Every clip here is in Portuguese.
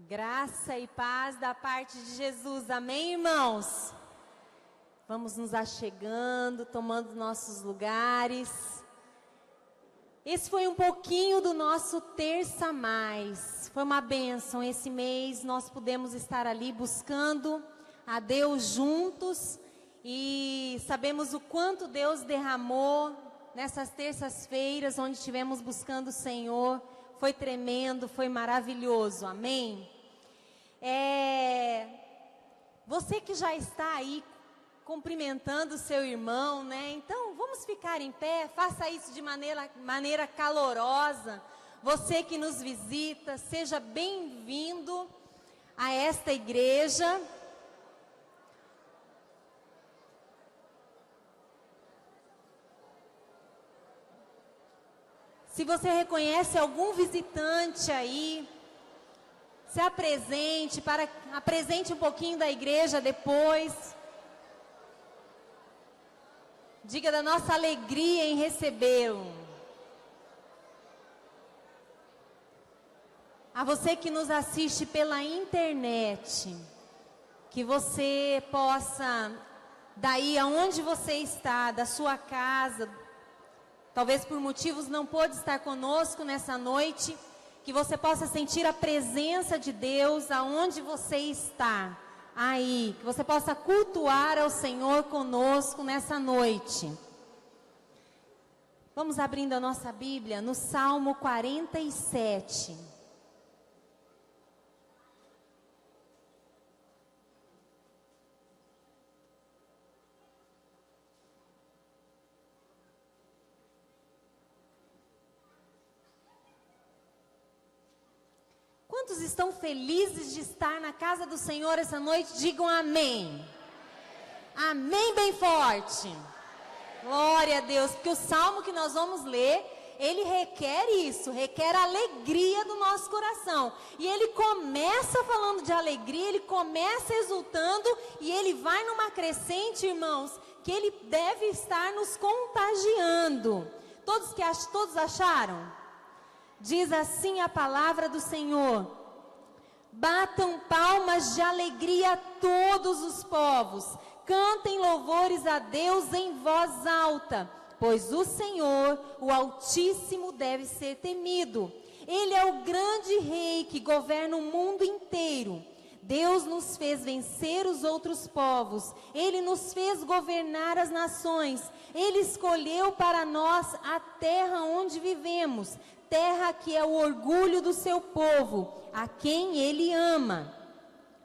Graça e paz da parte de Jesus, amém, irmãos? Vamos nos achegando, tomando nossos lugares. Esse foi um pouquinho do nosso Terça Mais. Foi uma bênção. Esse mês nós pudemos estar ali buscando a Deus juntos e sabemos o quanto Deus derramou nessas terças-feiras onde estivemos buscando o Senhor. Foi tremendo, foi maravilhoso, amém? Você que já está aí cumprimentando o seu irmão, né? Então vamos ficar em pé, faça isso de maneira calorosa. Você que nos visita, seja bem-vindo a esta igreja. Se você reconhece algum visitante aí, se apresente, apresente um pouquinho da igreja depois. Diga da nossa alegria em recebê-lo. A você que nos assiste pela internet, que você possa, daí aonde você está, da sua casa, talvez por motivos não pôde estar conosco nessa noite, que você possa sentir a presença de Deus aonde você está, aí, que você possa cultuar ao Senhor conosco nessa noite. Vamos abrindo a nossa Bíblia no Salmo 47. Quantos estão felizes de estar na casa do Senhor essa noite? Digam amém. Amém bem forte. Glória a Deus, porque o salmo que nós vamos ler, ele requer isso, requer a alegria do nosso coração. E ele começa falando de alegria, ele começa exultando e ele vai numa crescente, irmãos, que ele deve estar nos contagiando. Todos acharam? Diz assim a palavra do Senhor: batam palmas de alegria todos os povos, cantem louvores a Deus em voz alta, pois o Senhor, o Altíssimo, deve ser temido. Ele é o grande rei que governa o mundo inteiro. Deus nos fez vencer os outros povos, Ele nos fez governar as nações, Ele escolheu para nós a terra onde vivemos, terra que é o orgulho do seu povo, a quem Ele ama.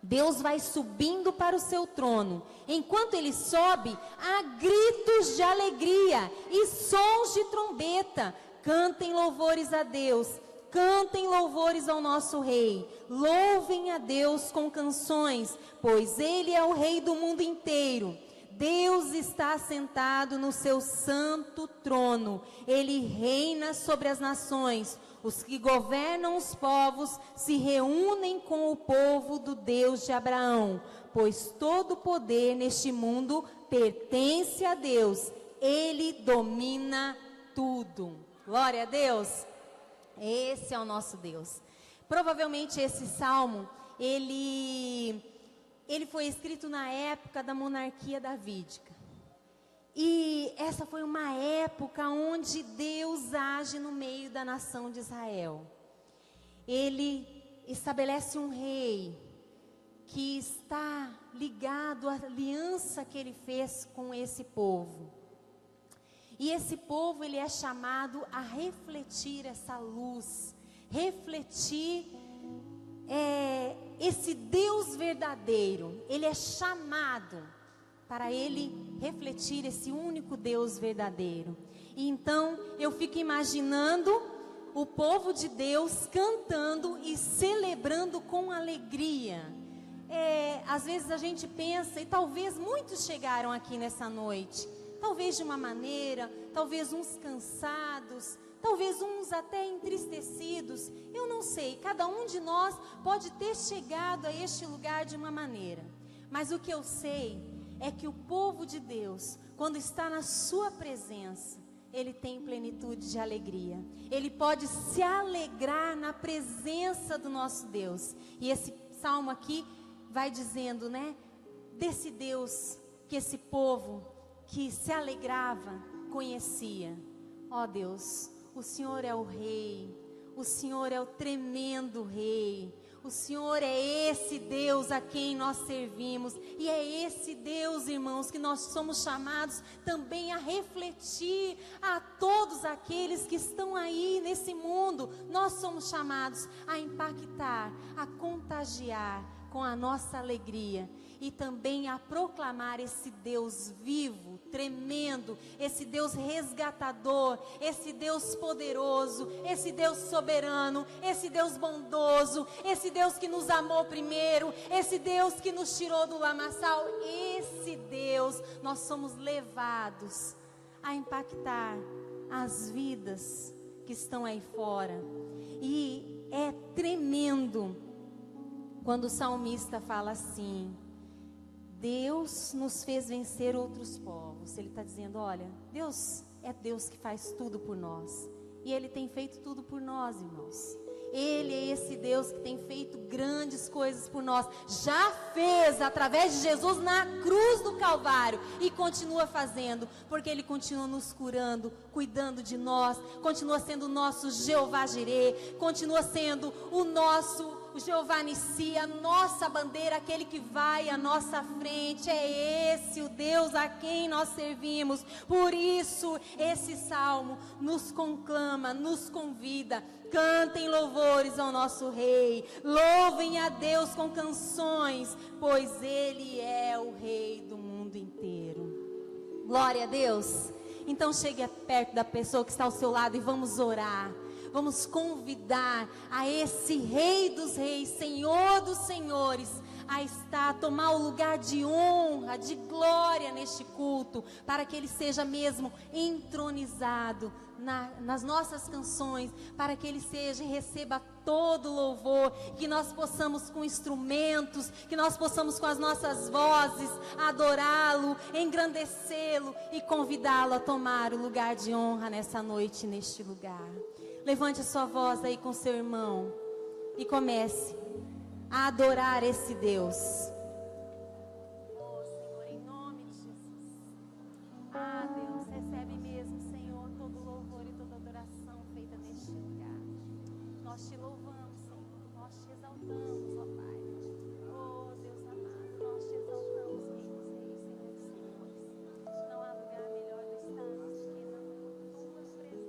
Deus vai subindo para o seu trono. Enquanto Ele sobe, há gritos de alegria e sons de trombeta. Cantem louvores a Deus, cantem louvores ao nosso Rei. Louvem a Deus com canções, pois Ele é o Rei do mundo inteiro. Deus está sentado no seu santo trono. Ele reina sobre as nações. Os que governam os povos se reúnem com o povo do Deus de Abraão, pois todo o poder neste mundo pertence a Deus. Ele domina tudo. Glória a Deus. Esse é o nosso Deus. Provavelmente esse salmo, ele foi escrito na época da monarquia davídica. E essa foi uma época onde Deus age no meio da nação de Israel. Ele estabelece um rei que está ligado à aliança que ele fez com esse povo. E esse povo, ele é chamado a refletir essa luz, refletir esse Deus verdadeiro. Ele é chamado para ele refletir esse único Deus verdadeiro. E então eu fico imaginando o povo de Deus cantando e celebrando com alegria. Às vezes a gente pensa, e talvez muitos chegaram aqui nessa noite, talvez de uma maneira, talvez uns cansados, talvez uns até entristecidos, eu não sei, cada um de nós pode ter chegado a este lugar de uma maneira, mas o que eu sei é que o povo de Deus, quando está na sua presença, ele tem plenitude de alegria. Ele pode se alegrar na presença do nosso Deus. E esse salmo aqui vai dizendo, né, desse Deus que esse povo que se alegrava conhecia. Ó Deus, o Senhor é o Rei, o Senhor é o tremendo Rei. O Senhor é esse Deus a quem nós servimos. E é esse Deus, irmãos, que nós somos chamados também a refletir a todos aqueles que estão aí nesse mundo. Nós somos chamados a impactar, a contagiar com a nossa alegria. E também a proclamar esse Deus vivo, tremendo, esse Deus resgatador, esse Deus poderoso, esse Deus soberano, esse Deus bondoso, esse Deus que nos amou primeiro, esse Deus que nos tirou do lamaçal. Esse Deus, nós somos levados a impactar as vidas que estão aí fora. E é tremendo quando o salmista fala assim: Deus nos fez vencer outros povos. Ele está dizendo, olha, Deus é Deus que faz tudo por nós. E Ele tem feito tudo por nós, irmãos. Ele é esse Deus que tem feito grandes coisas por nós. Já fez através de Jesus na cruz do Calvário. E continua fazendo, porque Ele continua nos curando, cuidando de nós. Continua sendo o nosso Jeová Jireh. Continua sendo o nosso Jeová Nissi, a nossa bandeira, aquele que vai à nossa frente. É esse o Deus a quem nós servimos. Por isso esse salmo nos conclama, nos convida: cantem louvores ao nosso Rei, louvem a Deus com canções, pois Ele é o Rei do mundo inteiro. Glória a Deus. Então chegue perto da pessoa que está ao seu lado e vamos orar. Vamos convidar a esse Rei dos Reis, Senhor dos Senhores, a estar, a tomar o lugar de honra, de glória neste culto, para que Ele seja mesmo entronizado nas nossas canções, para que Ele seja e receba todo o louvor, que nós possamos com instrumentos, que nós possamos com as nossas vozes adorá-lo, engrandecê-lo e convidá-lo a tomar o lugar de honra nessa noite, neste lugar. Levante a sua voz aí com seu irmão e comece a adorar esse Deus. Oh, Senhor, em nome de Jesus. Ah, Deus, recebe mesmo, Senhor, todo o louvor e toda a adoração feita neste lugar. Nós te louvamos, Senhor, nós te exaltamos, ó Pai. Oh, Deus amado, nós te exaltamos, Rei dos Reis, Senhor dos Senhores. Não há lugar melhor do estarmos que na tua presença.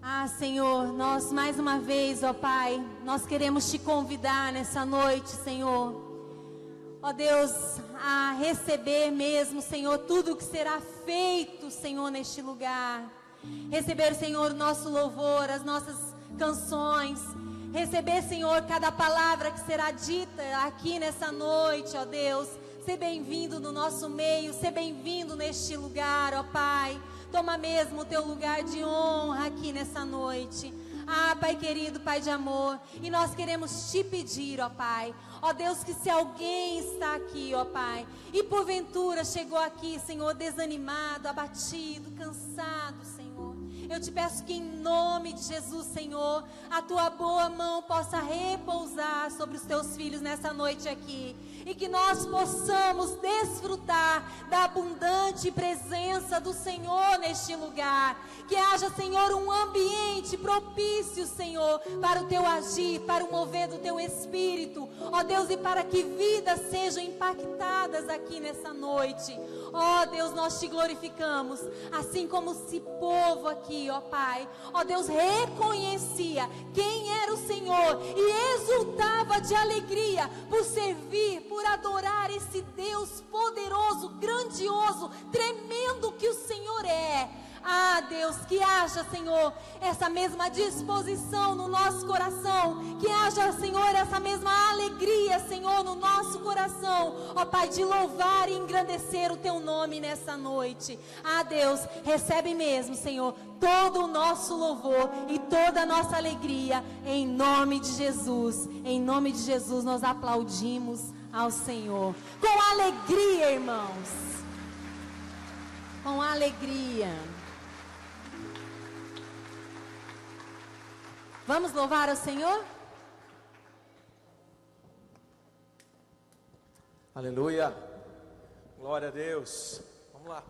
Ah, Senhor, nós mais uma vez, ó Pai, nós queremos te convidar nessa noite, Senhor. Ó Deus, a receber mesmo, Senhor, tudo que será feito, Senhor, neste lugar. Receber, Senhor, o nosso louvor, as nossas canções. Receber, Senhor, cada palavra que será dita aqui nessa noite, ó Deus. Ser bem-vindo no nosso meio, ser bem-vindo neste lugar, ó Pai. Toma mesmo o teu lugar de honra aqui nessa noite. Ah, Pai querido, Pai de amor, e nós queremos te pedir, ó Pai, ó Deus, que se alguém está aqui, ó Pai, e porventura chegou aqui, Senhor, desanimado, abatido, cansado, Senhor, eu te peço que em nome de Jesus, Senhor, a tua boa mão possa repousar sobre os teus filhos nessa noite aqui. E que nós possamos desfrutar da abundante presença do Senhor neste lugar. Que haja, Senhor, um ambiente propício, Senhor, para o teu agir, para o mover do teu Espírito. Ó Deus, e para que vidas sejam impactadas aqui nessa noite. Ó Deus, nós te glorificamos, assim como esse povo aqui, ó Pai. Ó Deus, reconhecia quem era o Senhor e exultava de alegria por servir, por adorar esse Deus poderoso, grandioso, tremendo que o Senhor é. Ah, Deus, que haja, Senhor, essa mesma disposição no nosso coração, que haja, Senhor, essa mesma alegria, Senhor, no nosso coração, ó Pai, de louvar e engrandecer o Teu nome nessa noite. Ah, Deus, recebe mesmo, Senhor, todo o nosso louvor e toda a nossa alegria, em nome de Jesus. Em nome de Jesus nós aplaudimos ao Senhor, com alegria, irmãos, com alegria. Vamos louvar ao Senhor? Aleluia. Glória a Deus. Vamos lá.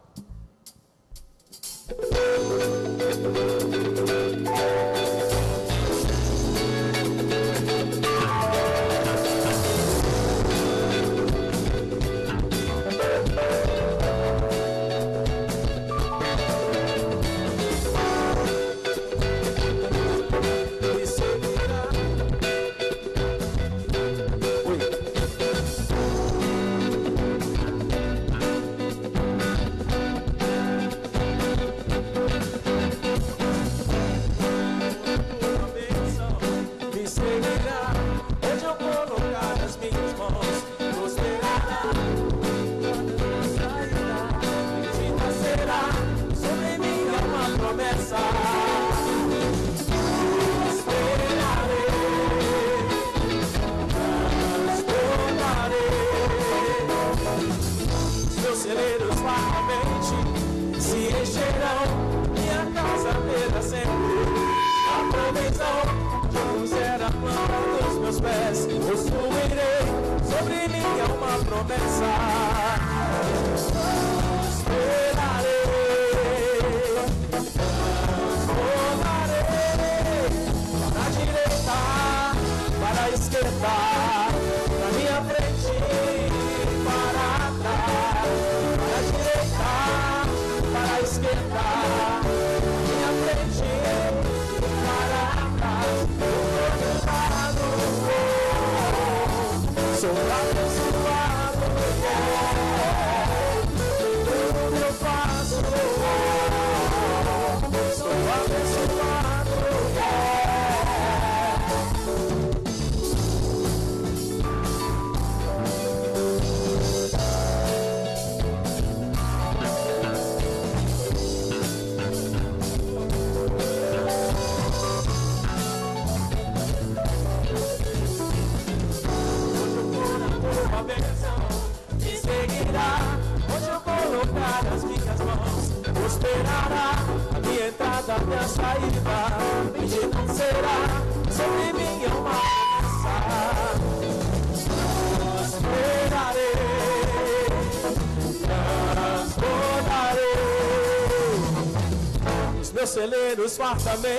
Celeiros fartamente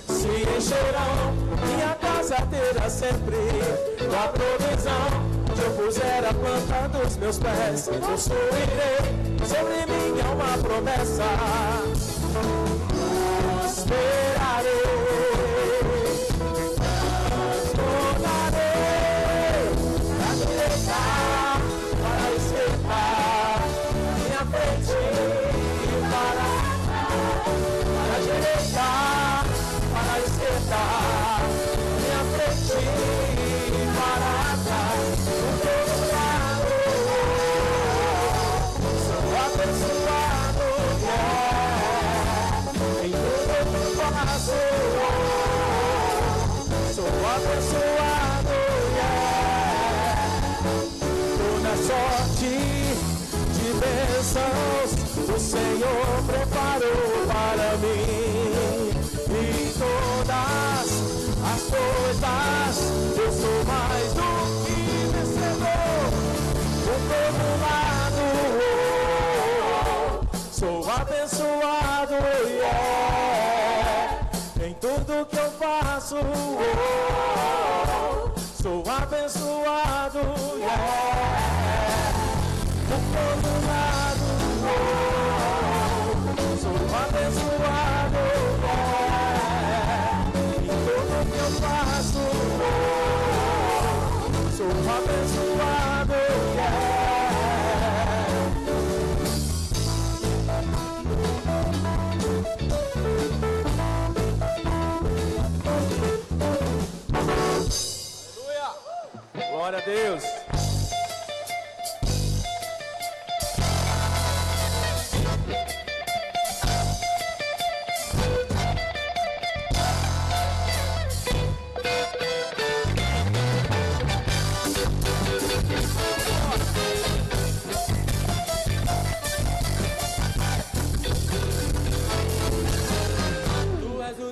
se encherão, minha casa terá sempre a provisão. Onde eu puser a planta dos meus pés, possuirei, sobre mim é uma promessa. Prosperarei, transbordarei, da direita para a esquerda, minha frente para a direita, para a esquerda, minha frente para trás, do todo lado. Sou abençoado, em tudo que faço. Sou abençoado, toda sorte de bênçãos o Senhor preparou para mim, e todas as coisas eu sou mais do que vencedor, por todo lado. Sou abençoado, em tudo que eu faço. Sou abençoado, por todo lado. eu faço. Sou abençoado, Aleluia. Glória a Deus.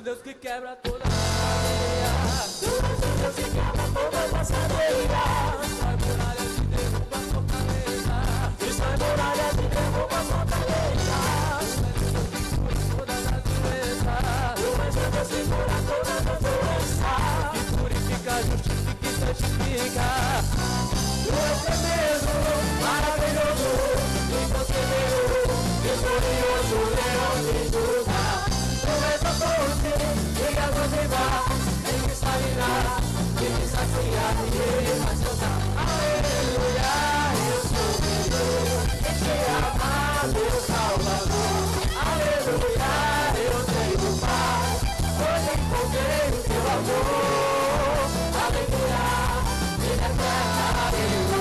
Deus que quebra toda a cadeia. Tu és o Deus que quebra toda a nossa cadeia. Destrói muralhas e derruba a fortaleza. Destrói muralhas e derruba a fortaleza. Tu és o Deus que cura todas as doenças. Que purifica, justifica e santifica. Tu és tremendo, maravilhoso, inconcebido, vitorioso, leão de Judá. Tu és a fonte, e água viva, em cristalina, que me sacia e me faz cantar. Aleluia, eu sou Deus, em te amar, meu Salvador. Aleluia, eu tenho paz, pois encontrei o teu amor. Aleluia, vida eterna, aleluia.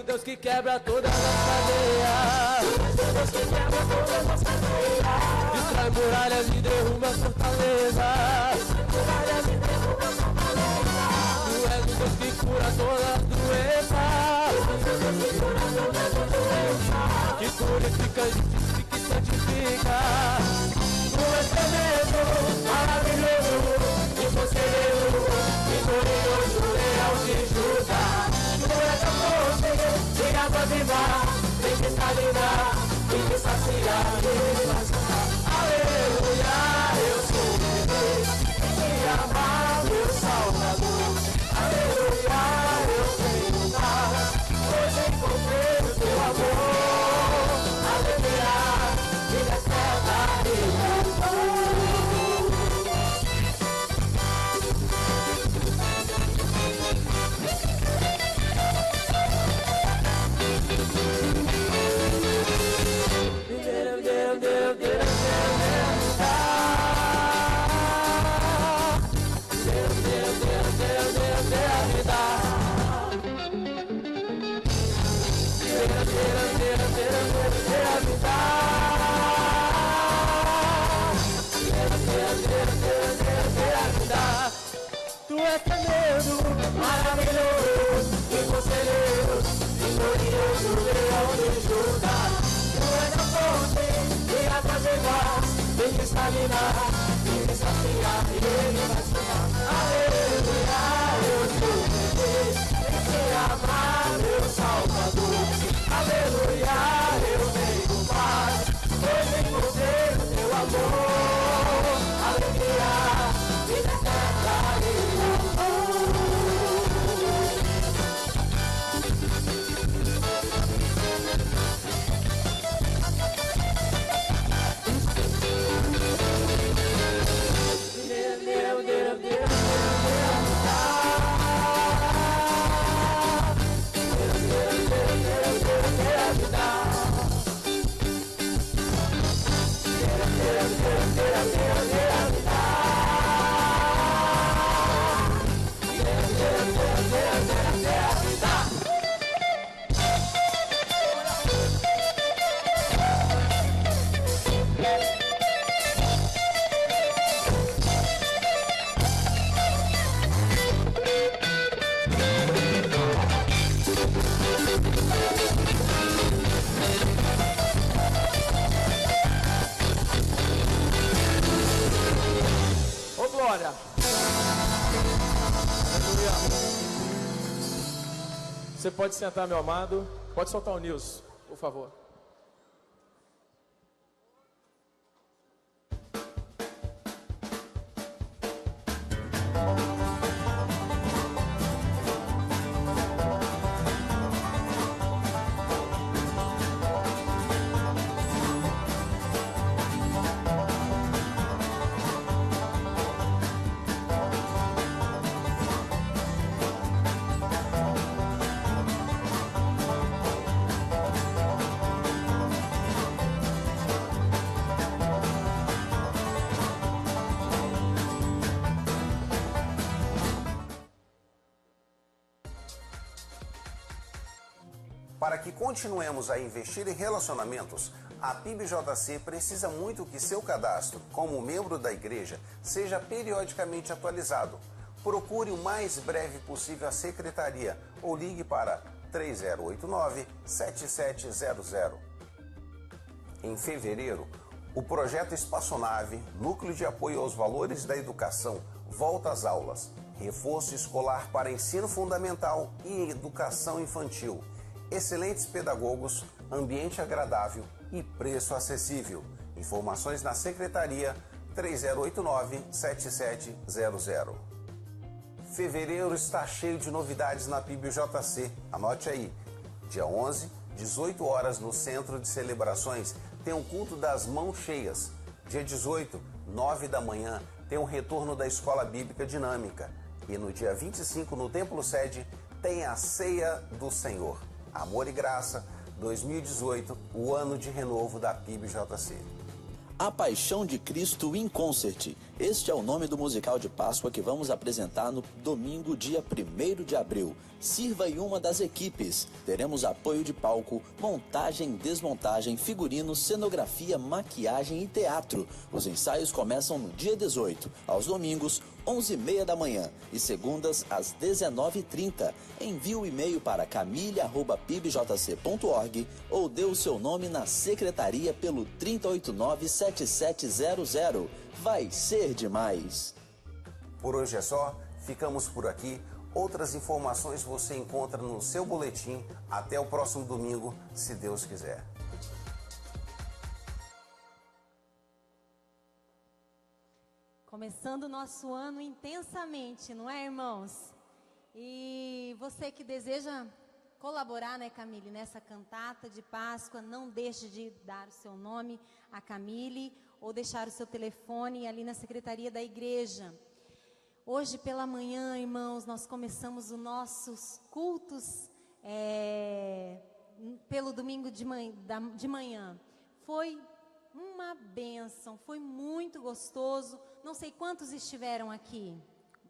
Deus que quebra todas as cadeias. Tu és o Deus que quebra todas as cadeias. Destrói muralhas e derruba as fortalezas. Muralhas e derruba as fortalezas. Tu és o Deus que cura todas as doenças. Tu és o Deus que cura todas as doenças. Que purifica, justifica e santifica. Tu és tremendo, maravilhoso, inconcebido, vitorioso, leão de Judá. Tu és a fonte de água viva, vem cristalina, e me sacia e me faz cantar. Aleluia, eu sou Deus, em te amar, meu Salvador. Aleluia, eu tenho paz, pois encontrei o teu amor. Aleluia, vida eterna e louvor. Tu és tremendo, maravilhoso, inconcebido, vitorioso, leão de Judá. Tu és a fonte de água viva, vem cristalina, e me sacia e me faz cantar. Aleluia, eu sou feliz em te amar, meu Salvador. Aleluia, eu tenho paz, pois encontrei o teu amor. Alegria, vida eterna e louvor. Ô glória. Aleluia. Você pode sentar, meu amado. Pode soltar o Nilson, por favor. Para que continuemos a investir em relacionamentos, a PIBJC precisa muito que seu cadastro, como membro da igreja, seja periodicamente atualizado. Procure o mais breve possível a secretaria ou ligue para 3089-7700. Em fevereiro, o projeto Espaçonave, Núcleo de Apoio aos Valores da Educação, volta às aulas. Reforço escolar para ensino fundamental e educação infantil. Excelentes pedagogos, ambiente agradável e preço acessível. Informações na secretaria 3089-7700. Fevereiro está cheio de novidades na PIBJC. Anote aí. Dia 11, 18 horas no Centro de Celebrações, tem um culto das mãos cheias. Dia 18, 9 da manhã, tem um retorno da Escola Bíblica Dinâmica. E no dia 25, no Templo Sede, tem a Ceia do Senhor. Amor e Graça, 2018, o ano de renovo da PIBJC. A Paixão de Cristo in Concert. Este é o nome do musical de Páscoa que vamos apresentar no domingo, dia 1º de abril. Sirva em uma das equipes. Teremos apoio de palco, montagem, desmontagem, figurino, cenografia, maquiagem e teatro. Os ensaios começam no dia 18, aos domingos, 11h30 da manhã e segundas às 19h30. Envie o e-mail para camille@pibjc.org ou dê o seu nome na secretaria pelo 3089-7700. Vai ser demais! Por hoje é só, ficamos por aqui. Outras informações você encontra no seu boletim. Até o próximo domingo, se Deus quiser. Começando o nosso ano intensamente, não é, irmãos? E você que deseja colaborar, né, Camille, nessa cantata de Páscoa, não deixe de dar o seu nome a Camille ou deixar o seu telefone ali na secretaria da igreja. Hoje pela manhã, irmãos, nós começamos os nossos cultos pelo domingo de manhã. Foi uma bênção, foi muito gostoso. Não sei quantos estiveram aqui,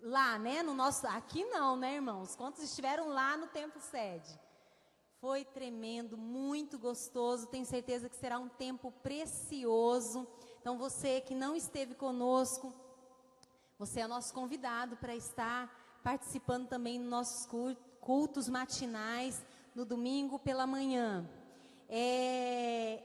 lá, né, aqui não, né, irmãos? Quantos estiveram lá no Templo Sede? Foi tremendo, muito gostoso. Tenho certeza que será um tempo precioso. Então, você que não esteve conosco, você é nosso convidado para estar participando também nos nossos cultos matinais, no domingo pela manhã. E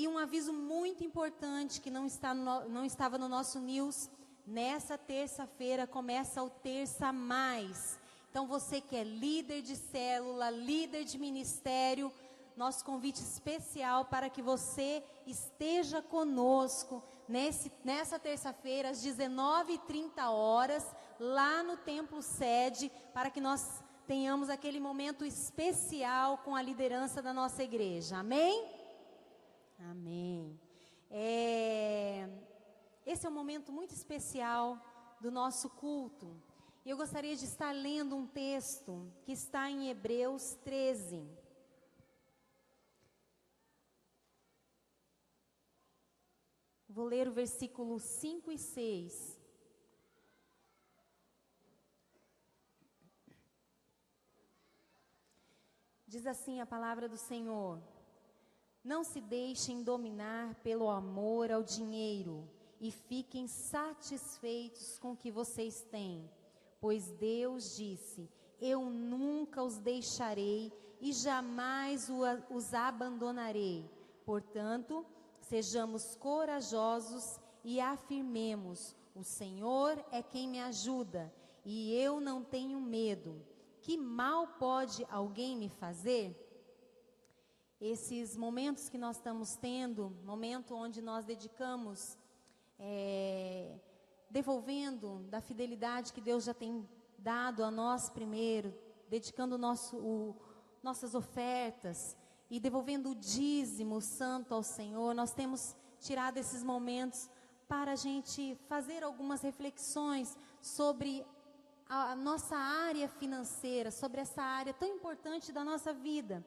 um aviso muito importante que não estava no nosso news, nessa terça-feira começa o Terça Mais. Então você que é líder de célula, líder de ministério, nosso convite especial para que você esteja conosco nessa terça-feira às 19h30, lá no Templo Sede, para que nós tenhamos aquele momento especial com a liderança da nossa igreja. Amém? Amém. Esse é um momento muito especial do nosso culto. E eu gostaria de estar lendo um texto que está em Hebreus 13. Vou ler o versículo 5 e 6. Diz assim a palavra do Senhor: não se deixem dominar pelo amor ao dinheiro e fiquem satisfeitos com o que vocês têm, pois Deus disse: eu nunca os deixarei e jamais os abandonarei. Portanto, sejamos corajosos e afirmemos: o Senhor é quem me ajuda e eu não tenho medo. Que mal pode alguém me fazer? Esses momentos que nós estamos tendo, momento onde nós dedicamos, devolvendo da fidelidade que Deus já tem dado a nós primeiro, dedicando nossas ofertas e devolvendo o dízimo santo ao Senhor, nós temos tirado esses momentos para a gente fazer algumas reflexões sobre a nossa área financeira, sobre essa área tão importante da nossa vida.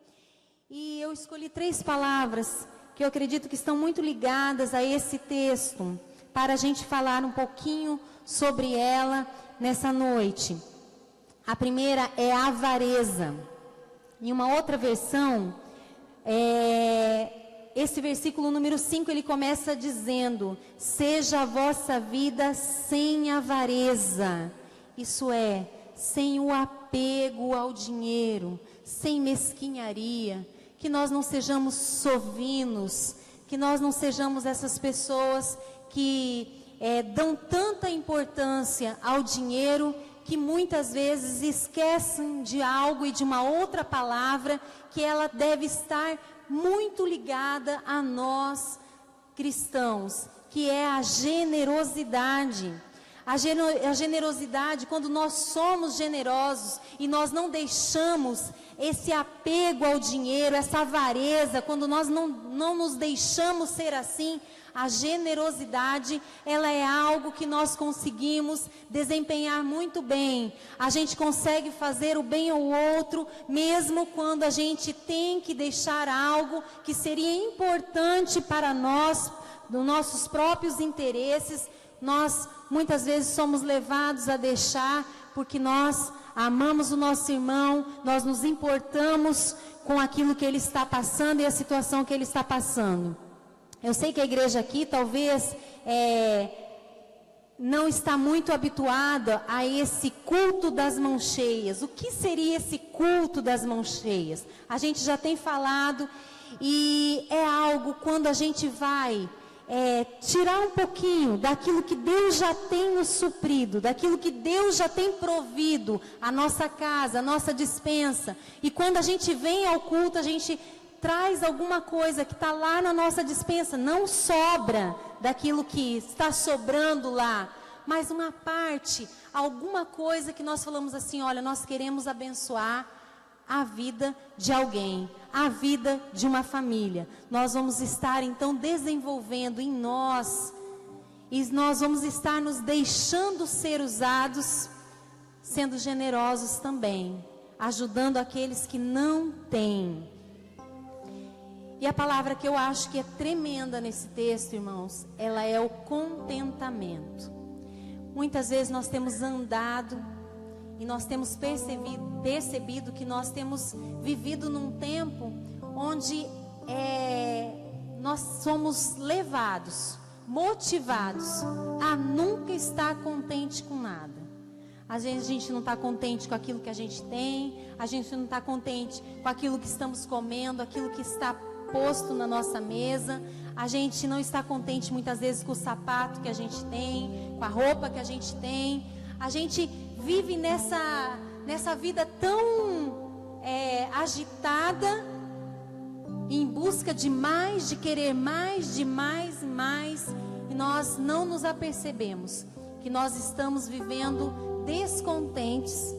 E eu escolhi 3 palavras que eu acredito que estão muito ligadas a esse texto, para a gente falar um pouquinho sobre ela nessa noite. A primeira é avareza. Em uma outra versão, Esse versículo número 5, ele começa dizendo: seja a vossa vida sem avareza. Isso é, sem o apego ao dinheiro, sem mesquinharia, que nós não sejamos sovinos, que nós não sejamos essas pessoas que dão tanta importância ao dinheiro, que muitas vezes esquecem de algo e de uma outra palavra, que ela deve estar muito ligada a nós cristãos, que é a generosidade. A generosidade, quando nós somos generosos e nós não deixamos esse apego ao dinheiro, essa avareza, quando nós não nos deixamos ser assim, a generosidade, ela é algo que nós conseguimos desempenhar muito bem. A gente consegue fazer o bem ao outro, mesmo quando a gente tem que deixar algo que seria importante para nós, dos nossos próprios interesses. Nós muitas vezes somos levados a deixar, porque nós amamos o nosso irmão, nós nos importamos com aquilo que ele está passando e a situação que ele está passando. Eu sei que a igreja aqui talvez não está muito habituada a esse culto das mãos cheias. O que seria esse culto das mãos cheias? A gente já tem falado, e é algo quando a gente vai tirar um pouquinho daquilo que Deus já tem nos suprido, daquilo que Deus já tem provido, a nossa casa, a nossa despensa. E quando a gente vem ao culto, a gente traz alguma coisa que está lá na nossa despensa, não sobra daquilo que está sobrando lá, mas uma parte, alguma coisa que nós falamos assim: olha, nós queremos abençoar a vida de alguém, a vida de uma família. Nós vamos estar então desenvolvendo em nós, e nós vamos estar nos deixando ser usados, sendo generosos também, ajudando aqueles que não têm. E a palavra que eu acho que é tremenda nesse texto, irmãos, ela é o contentamento. Muitas vezes nós temos andado e nós temos percebido que nós temos vivido num tempo onde nós somos levados, motivados a nunca estar contente com nada. Às vezes a gente não está contente com aquilo que a gente tem, a gente não está contente com aquilo que estamos comendo, aquilo que está posto na nossa mesa. A gente não está contente muitas vezes com o sapato que a gente tem, com a roupa que a gente tem. A gente vive nessa vida tão agitada, em busca de mais, de querer mais, de mais, e nós não nos apercebemos que nós estamos vivendo descontentes,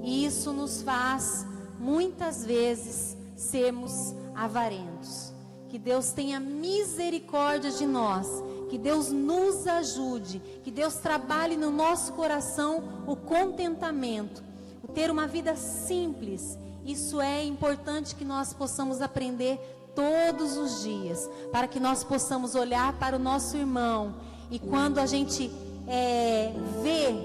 e isso nos faz muitas vezes sermos avarentos. Que Deus tenha misericórdia de nós, que Deus nos ajude, que Deus trabalhe no nosso coração o contentamento, o ter uma vida simples. Isso é importante que nós possamos aprender todos os dias, para que nós possamos olhar para o nosso irmão, e quando a gente ver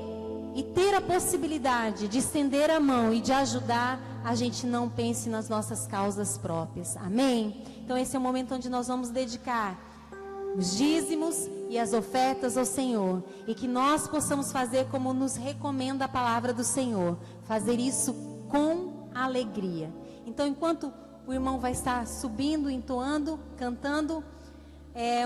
e ter a possibilidade de estender a mão e de ajudar, a gente não pense nas nossas causas próprias. Amém? Então esse é o momento onde nós vamos dedicar os dízimos e as ofertas ao Senhor, e que nós possamos fazer como nos recomenda a palavra do Senhor, fazer isso com alegria. Então, enquanto o irmão vai estar subindo, entoando, cantando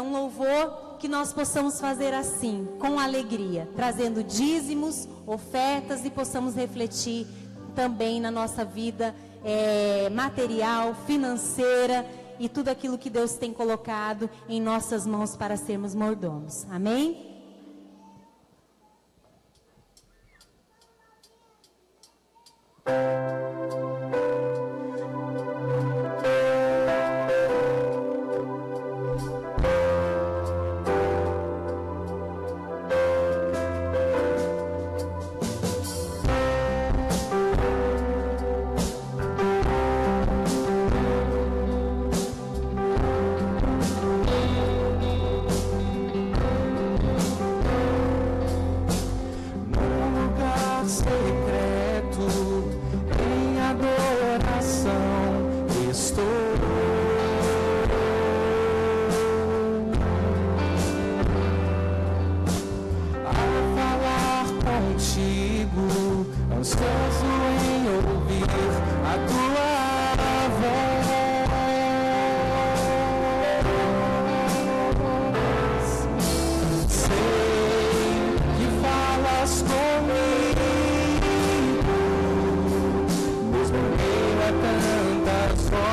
um louvor, que nós possamos fazer assim, com alegria, trazendo dízimos, ofertas, e possamos refletir também na nossa vida material, financeira, e tudo aquilo que Deus tem colocado em nossas mãos para sermos mordomos. Amém? Secreto, em adoração estou. ansioso em ouvir a tua voz. Sei que falas comigo, mesmo em meio a tantas vozes.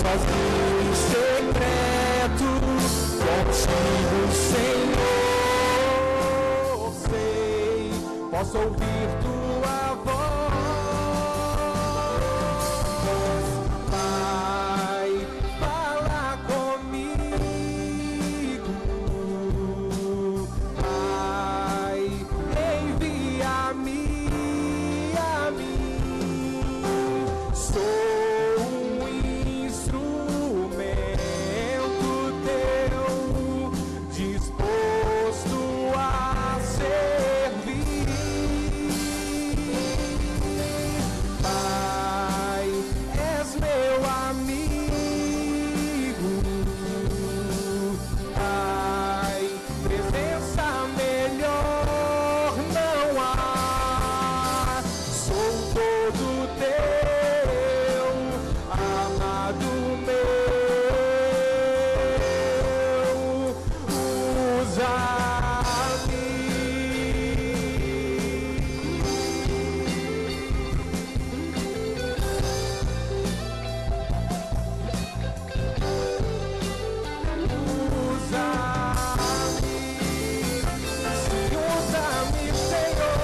Sozinho em secreto, contigo, Senhor, sei, posso ouvir tua voz. Pai, fala comigo. Pai, envia-me a mim. Sou um instrumento teu, disposto a servir. Pai, és meu amigo. Pai, presença melhor não há. Sou todo teu, amado meu. Usa-me. Usa-me, Senhor.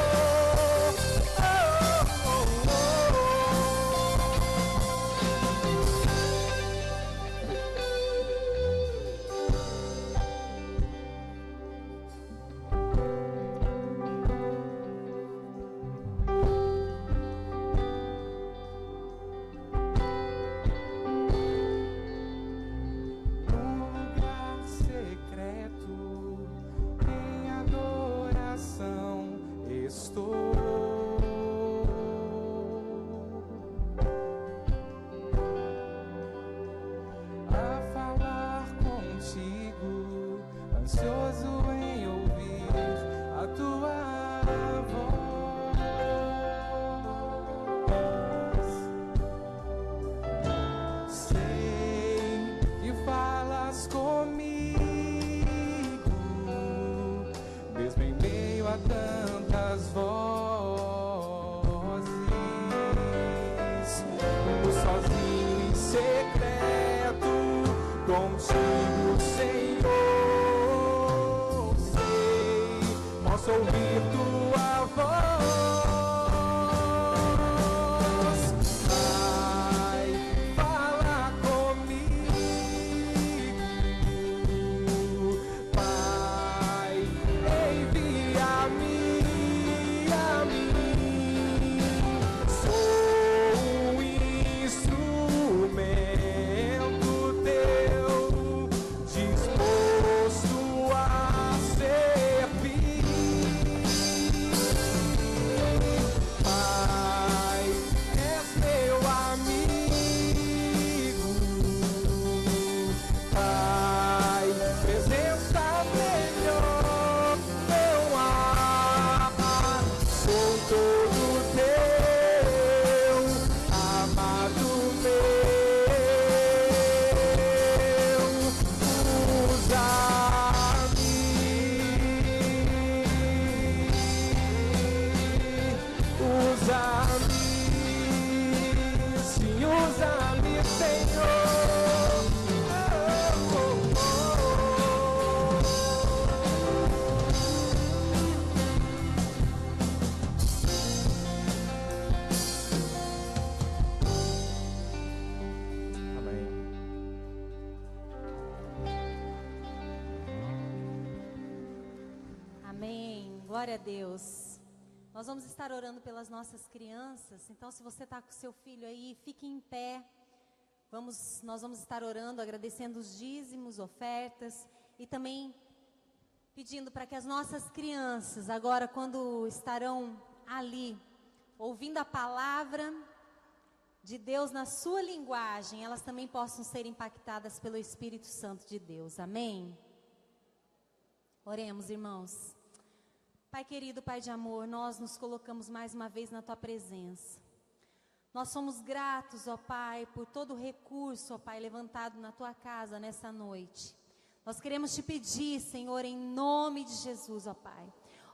Lugar secreto, em adoração estou. A falar contigo, ansioso em ouvir a tua voz. Sei que falas comigo, mesmo em meio a tantas vozes. Sozinho em secreto, contigo, Senhor, sei, posso ouvir tua voz. Pai, fala comigo. Pai, envia-me a mim. Sou um instrumento teu, disposto a servir. Pai, és meu amigo. Pai, presença melhor não há. Sou todo teu, amado meu. Usa-me, sim, usa-me, Senhor. Oh, oh, Amém. Amém. Glória a Deus. Nós vamos estar orando pelas nossas crianças. Então, se você está com seu filho aí, fique em pé. Nós vamos estar orando, agradecendo os dízimos, ofertas e também pedindo para que as nossas crianças, agora quando estarão ali, ouvindo a palavra de Deus na sua linguagem, elas também possam ser impactadas pelo Espírito Santo de Deus. Amém? Oremos, irmãos. Pai querido, Pai de amor, nós nos colocamos mais uma vez na Tua presença. Nós somos gratos, ó Pai, por todo o recurso, ó Pai, levantado na Tua casa nessa noite. Nós queremos Te pedir, Senhor, em nome de Jesus, ó Pai.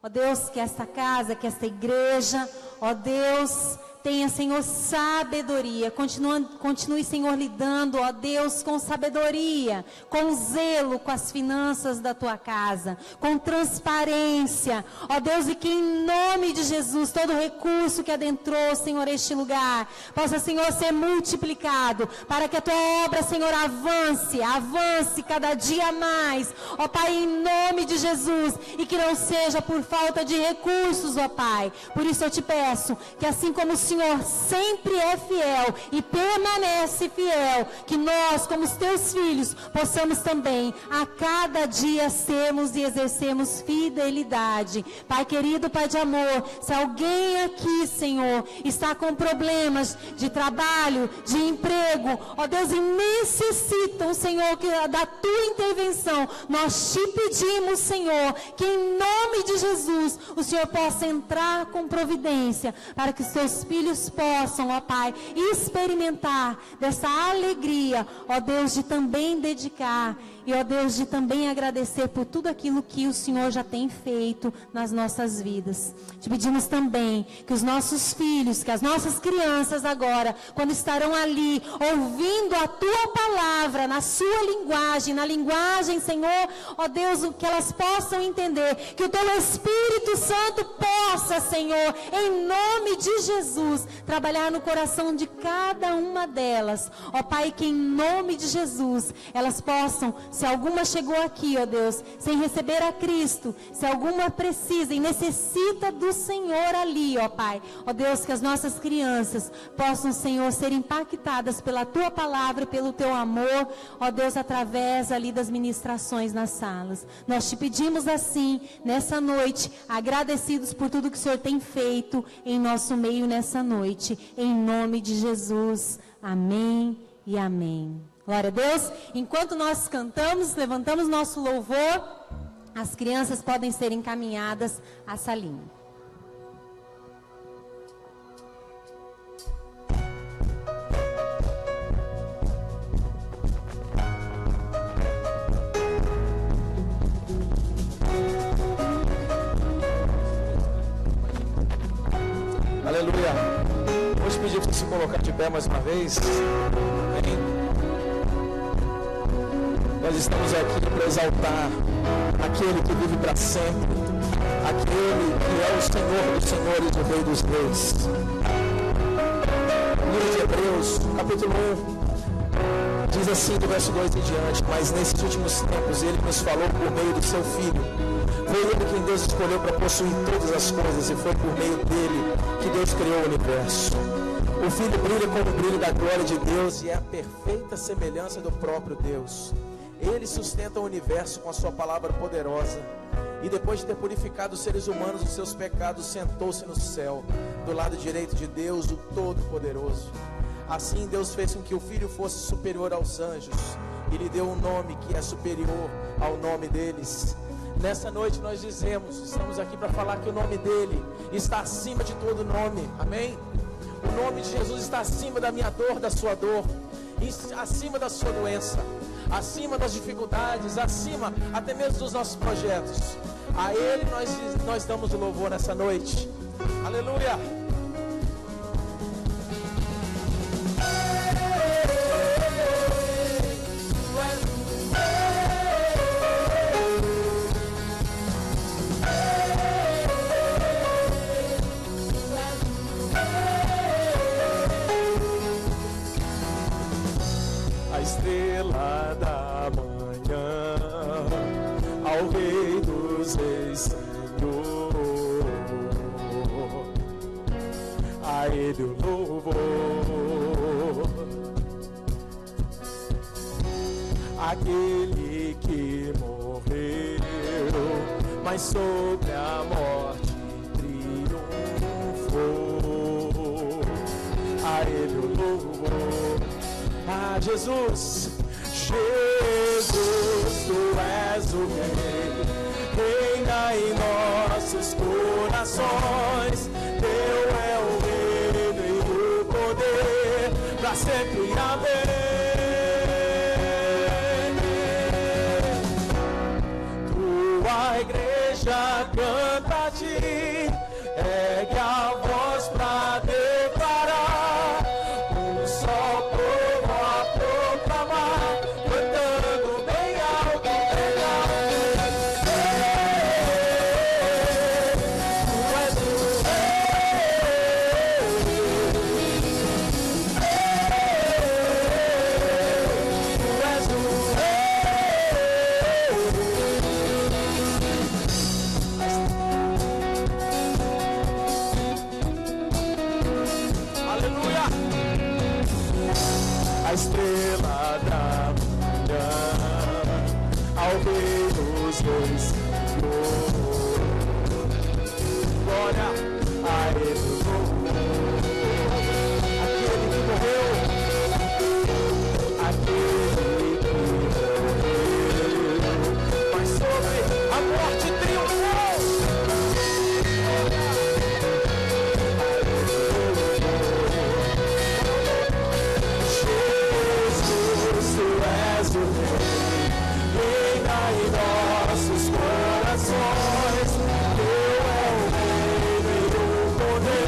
Ó Deus, que esta casa, que esta igreja, ó Deus, tenha, Senhor, sabedoria. Continue, Senhor, lidando, ó Deus, com sabedoria, com zelo, com as finanças da Tua casa, com transparência. Ó Deus, e que em nome de Jesus, todo recurso que adentrou, Senhor, este lugar, possa, Senhor, ser multiplicado, para que a Tua obra, Senhor, avance cada dia mais. Ó Pai, em nome de Jesus, e que não seja por falta de recursos, ó Pai. Por isso eu Te peço, que assim como o Senhor sempre é fiel e permanece fiel, que nós, como os Teus filhos, possamos também a cada dia sermos e exercermos fidelidade. Pai querido, Pai de amor, se alguém aqui, Senhor, está com problemas de trabalho, de emprego, ó Deus, e necessitam, Senhor, da Tua intervenção, nós Te pedimos, Senhor, que em nome de Jesus, o Senhor possa entrar com providência, para que os Teus filhos possam, ó Pai, experimentar dessa alegria, ó Deus, de também dedicar, e ó Deus, de também agradecer por tudo aquilo que o Senhor já tem feito nas nossas vidas. Te pedimos também que os nossos filhos, que as nossas crianças agora, quando estarão ali, ouvindo a Tua palavra, na sua linguagem, na linguagem, Senhor, ó Deus, que elas possam entender, que o Teu Espírito Santo possa, Senhor, em nome de Jesus, trabalhar no coração de cada uma delas. Ó Pai, que em nome de Jesus, elas possam, se alguma chegou aqui, ó Deus, sem receber a Cristo, se alguma precisa e necessita do Senhor ali, ó Pai, ó Deus, que as nossas crianças possam, Senhor, ser impactadas pela Tua palavra e pelo Teu amor, ó Deus, através ali das ministrações nas salas. Nós Te pedimos assim, nessa noite, agradecidos por tudo que o Senhor tem feito em nosso meio nessa noite, em nome de Jesus. Amém e amém. Glória a Deus. Enquanto nós cantamos, levantamos nosso louvor, as crianças podem ser encaminhadas à salinha. Aleluia. Vou te pedir para você se colocar de pé mais uma vez. Amém. Nós estamos aqui para exaltar aquele que vive para sempre, aquele que é o Senhor dos senhores, o Rei dos reis. Livro de Hebreus, capítulo 1, diz assim, do verso 2 em diante: mas nesses últimos tempos Ele nos falou por meio do Seu Filho. Foi Ele quem Deus escolheu para possuir todas as coisas, e foi por meio dele que Deus criou o universo. O Filho brilha como o brilho da glória de Deus e é a perfeita semelhança do próprio Deus. Ele sustenta o universo com a sua palavra poderosa, e depois de ter purificado os seres humanos dos seus pecados, sentou-se no céu, do lado direito de Deus, o Todo-Poderoso. Assim Deus fez com que o Filho fosse superior aos anjos, e lhe deu um nome que é superior ao nome deles. Nessa noite nós dizemos, estamos aqui para falar que o nome dele está acima de todo nome, amém? O nome de Jesus está acima da minha dor, da sua dor, acima da sua doença, acima das dificuldades, acima até mesmo dos nossos projetos. A Ele nós damos o louvor nessa noite. Aleluia! A estrela da manhã, ao Rei dos Reis, Senhor, a Ele o louvor. Aquele que morreu, mas sobre a morte triunfou, a Ele o louvor. Ah, Jesus, Jesus, Tu és o Rei, reina em nossos corações. corações. Teu é o reino e o poder, pra sempre, amém. Tua igreja canta a ti, ergue a voz pra declarar, um só povo a proclamar, cantando bem alto, bem alto. Tu és o a estrela da manhã, ao rei dos reis, Senhor. Glória a ele, aquele que morreu, mas sobre a morte triunfou. Reina em nossos corações, teu é o reino e o poder,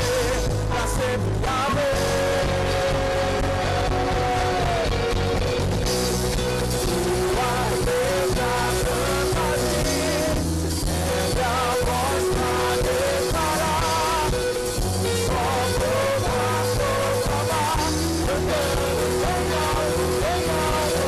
pra sempre, amém. Tua igreja canta a ti, ergue a voz pra declarar, só povo a proclamar, cantando bem alto, bem alto.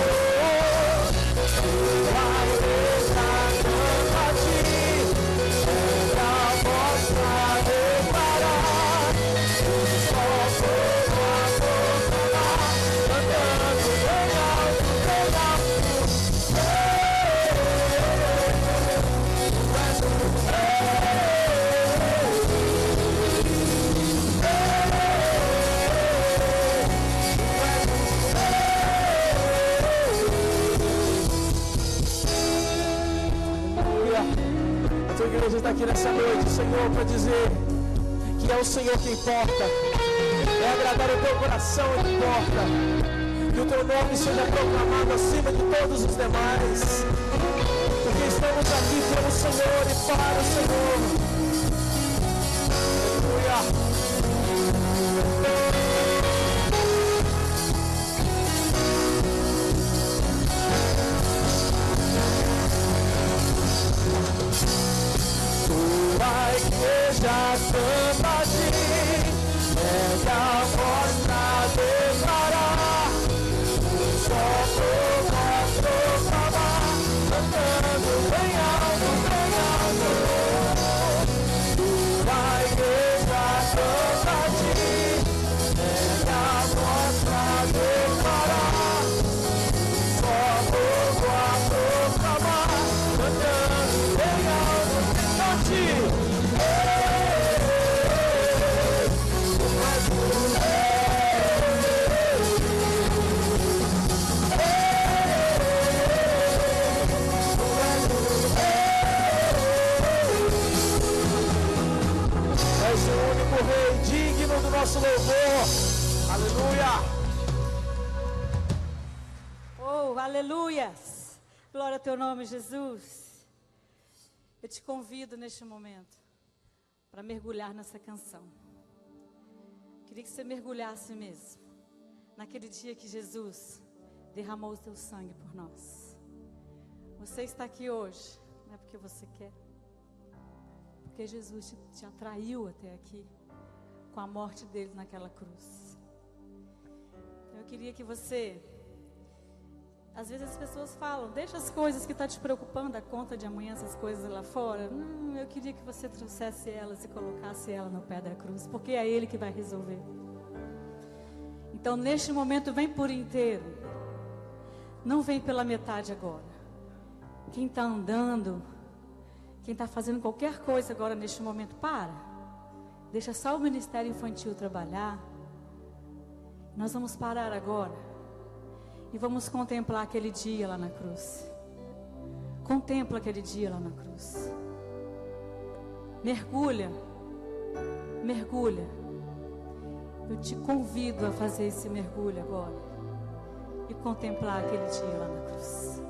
A tua igreja está aqui nessa noite, Senhor, para dizer que é o Senhor que importa, é agradar o teu coração que importa, que o teu nome seja proclamado acima de todos os demais, porque estamos aqui pelo Senhor e para o Senhor. Aleluia. Tua igreja canta a ti, ergue a voz pra declarar, um só povo a proclamar, cantando bem alto, bem alto. Tua igreja canta a ti, ergue a voz pra declarar, um só povo a proclamar, cantando bem alto. És o único rei digno do nosso louvor. Aleluia. Oh, aleluias. Glória ao teu nome, Jesus. Eu te convido neste momento para mergulhar nessa canção. Queria que você mergulhasse mesmo naquele dia que Jesus derramou o seu sangue por nós. Você está aqui hoje, não é porque você quer, porque Jesus te atraiu até aqui com a morte dele naquela cruz. Então eu queria que você... Às vezes as pessoas falam, deixa as coisas que estão te preocupando, a conta de amanhã, essas coisas lá fora. Não, eu queria que você trouxesse elas e colocasse ela no pé da cruz, porque é Ele que vai resolver. Então neste momento vem por inteiro, não vem pela metade agora. Quem está andando, quem está fazendo qualquer coisa agora neste momento, para. Deixa só o Ministério Infantil trabalhar. Nós vamos parar agora. E vamos contemplar aquele dia lá na cruz. Contempla aquele dia lá na cruz. Mergulha mergulha. Eu te convido a fazer esse mergulho agora e contemplar aquele dia lá na cruz.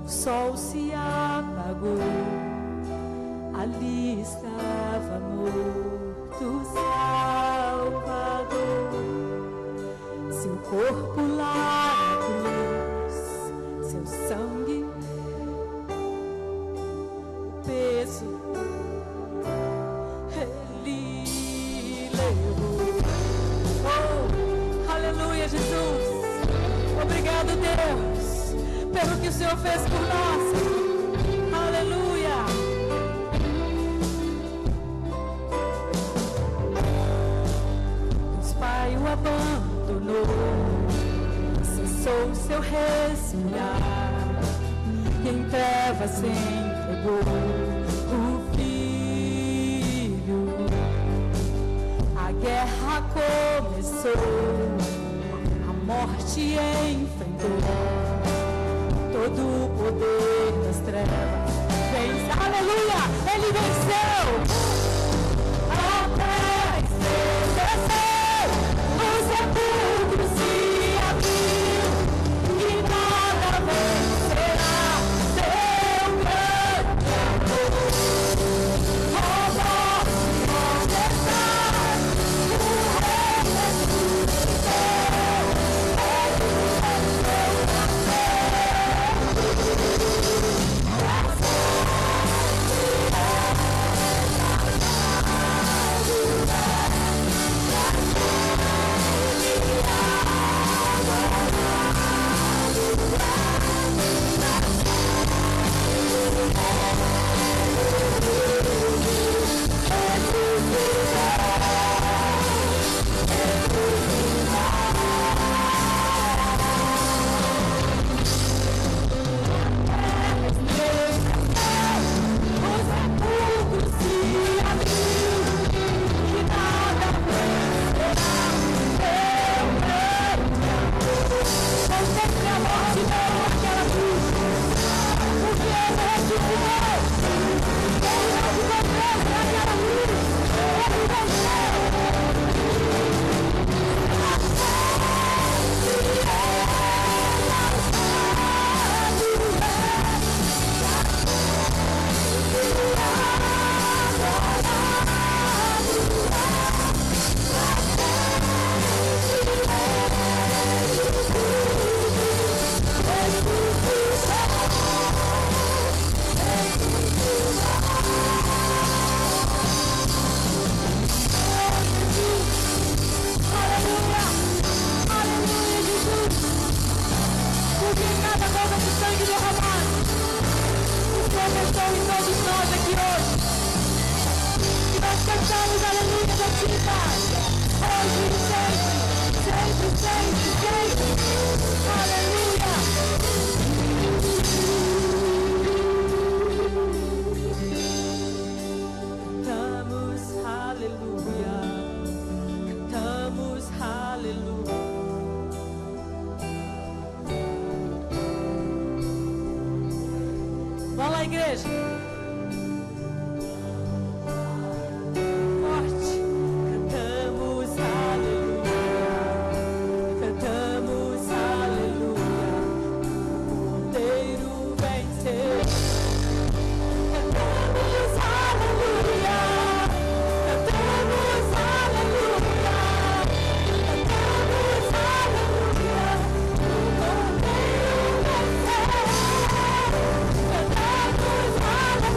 O sol se apagou, ali estava morto Salvador. Seu corpo lá na cruz, seu sangue, o peso, ele levou. Oh, aleluia, Jesus. Obrigado, Deus, pelo que o Senhor fez por nós. Aleluia. Deus Pai o abandonou, cessou o seu respirar, e em trevas se entregou o Filho. A guerra começou, morte enfrentou, todo o poder das trevas vence. Aleluia! Ele venceu! A paz desceu, o sepulcro se abriu, e nada vencerá seu grande amor. Oh, morte, onde estás? O Rei ressuscitou. Igreja, forte, cantamos aleluia, cantamos aleluia, o Cordeiro venceu. Cantamos aleluia, cantamos aleluia, cantamos aleluia, o Cordeiro venceu. Cantamos aleluia.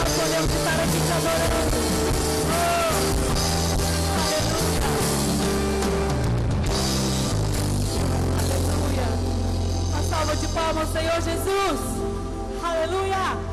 nós podemos estar aqui te adorando. Aleluia. Uma salva de palmas ao Senhor Jesus. Aleluia.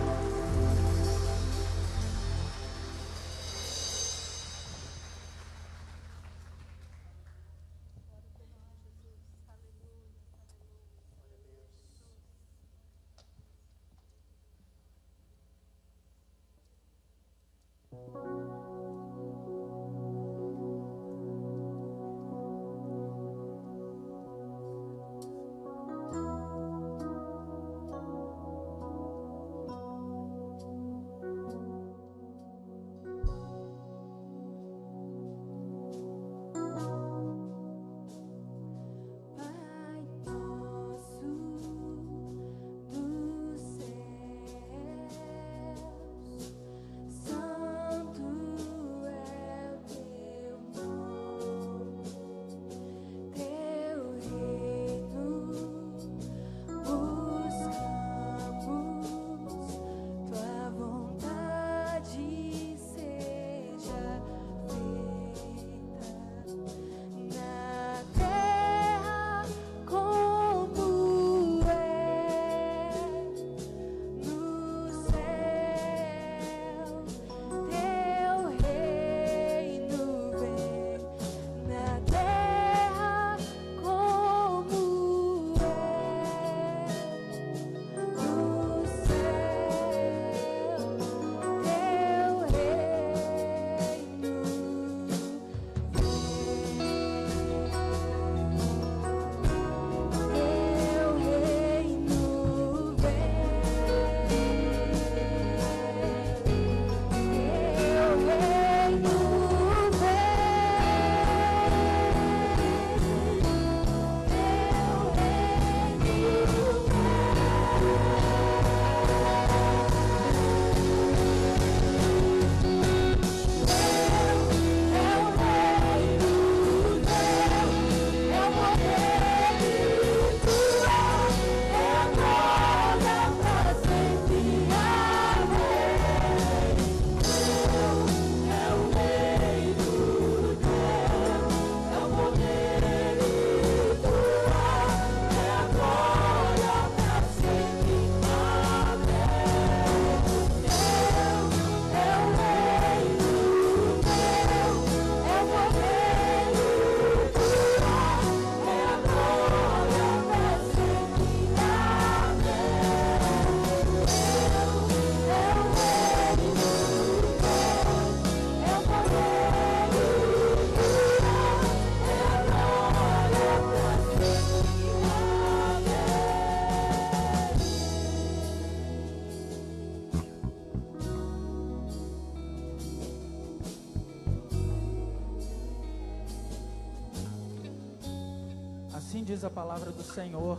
Assim diz a palavra do Senhor.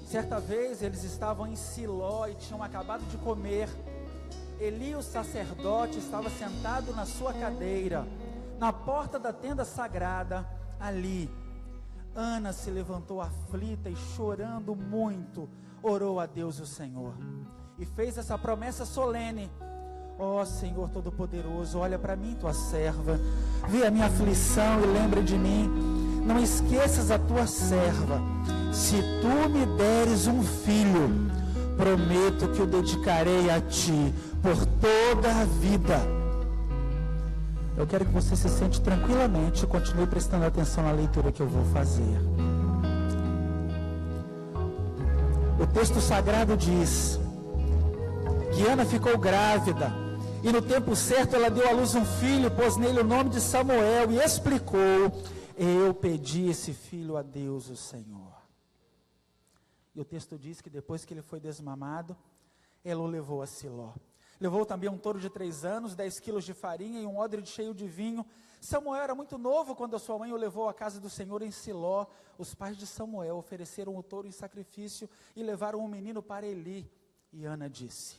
Certa vez eles estavam em Siló e tinham acabado de comer. Eli, o sacerdote, estava sentado na sua cadeira, na porta da tenda sagrada. Ali, Ana se levantou aflita e chorando muito, orou a Deus o Senhor e fez essa promessa solene: ó Senhor Todo-Poderoso, olha para mim, tua serva, vê a minha aflição e lembra de mim. Não esqueças a tua serva. Se tu me deres um filho, prometo que o dedicarei a ti por toda a vida. Eu quero que você se sente tranquilamente e continue prestando atenção na leitura que eu vou fazer. O texto sagrado diz que Ana ficou grávida e no tempo certo ela deu à luz um filho, pôs nele o nome de Samuel e explicou: eu pedi esse filho a Deus o Senhor. E o texto diz que depois que ele foi desmamado, ela o levou a Siló. Levou também um touro de 3 anos, 10 quilos de farinha e um odre cheio de vinho. Samuel era muito novo quando a sua mãe o levou à casa do Senhor em Siló. Os pais de Samuel ofereceram o touro em sacrifício e levaram o menino para Eli. E Ana disse: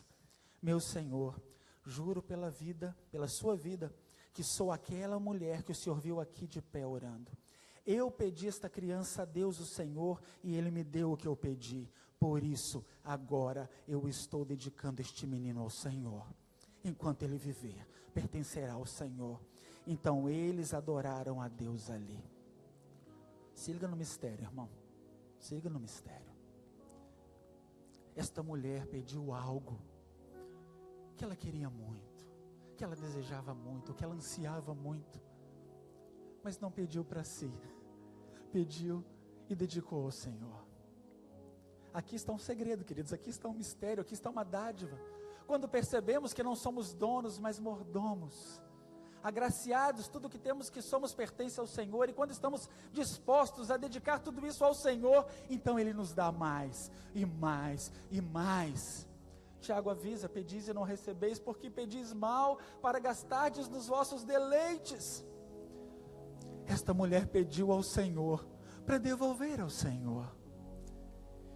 meu Senhor, juro pela vida, pela sua vida, que sou aquela mulher que o Senhor viu aqui de pé orando. Eu pedi esta criança a Deus o Senhor e Ele me deu o que eu pedi. Por isso, agora eu estou dedicando este menino ao Senhor. Enquanto ele viver, pertencerá ao Senhor. Então eles adoraram a Deus ali. Se liga no mistério, irmão. Se liga no mistério. Esta mulher pediu algo que ela queria muito, que ela desejava muito, que ela ansiava muito, mas não pediu para si, pediu e dedicou ao Senhor. Aqui está um segredo, queridos, aqui está um mistério, aqui está uma dádiva. Quando percebemos que não somos donos, mas mordomos, agraciados, tudo que temos que somos pertence ao Senhor, e quando estamos dispostos a dedicar tudo isso ao Senhor, então Ele nos dá mais, e mais, e mais. Tiago avisa: pedis e não recebeis, porque pedis mal, para gastardes nos vossos deleites. Esta mulher pediu ao Senhor, para devolver ao Senhor.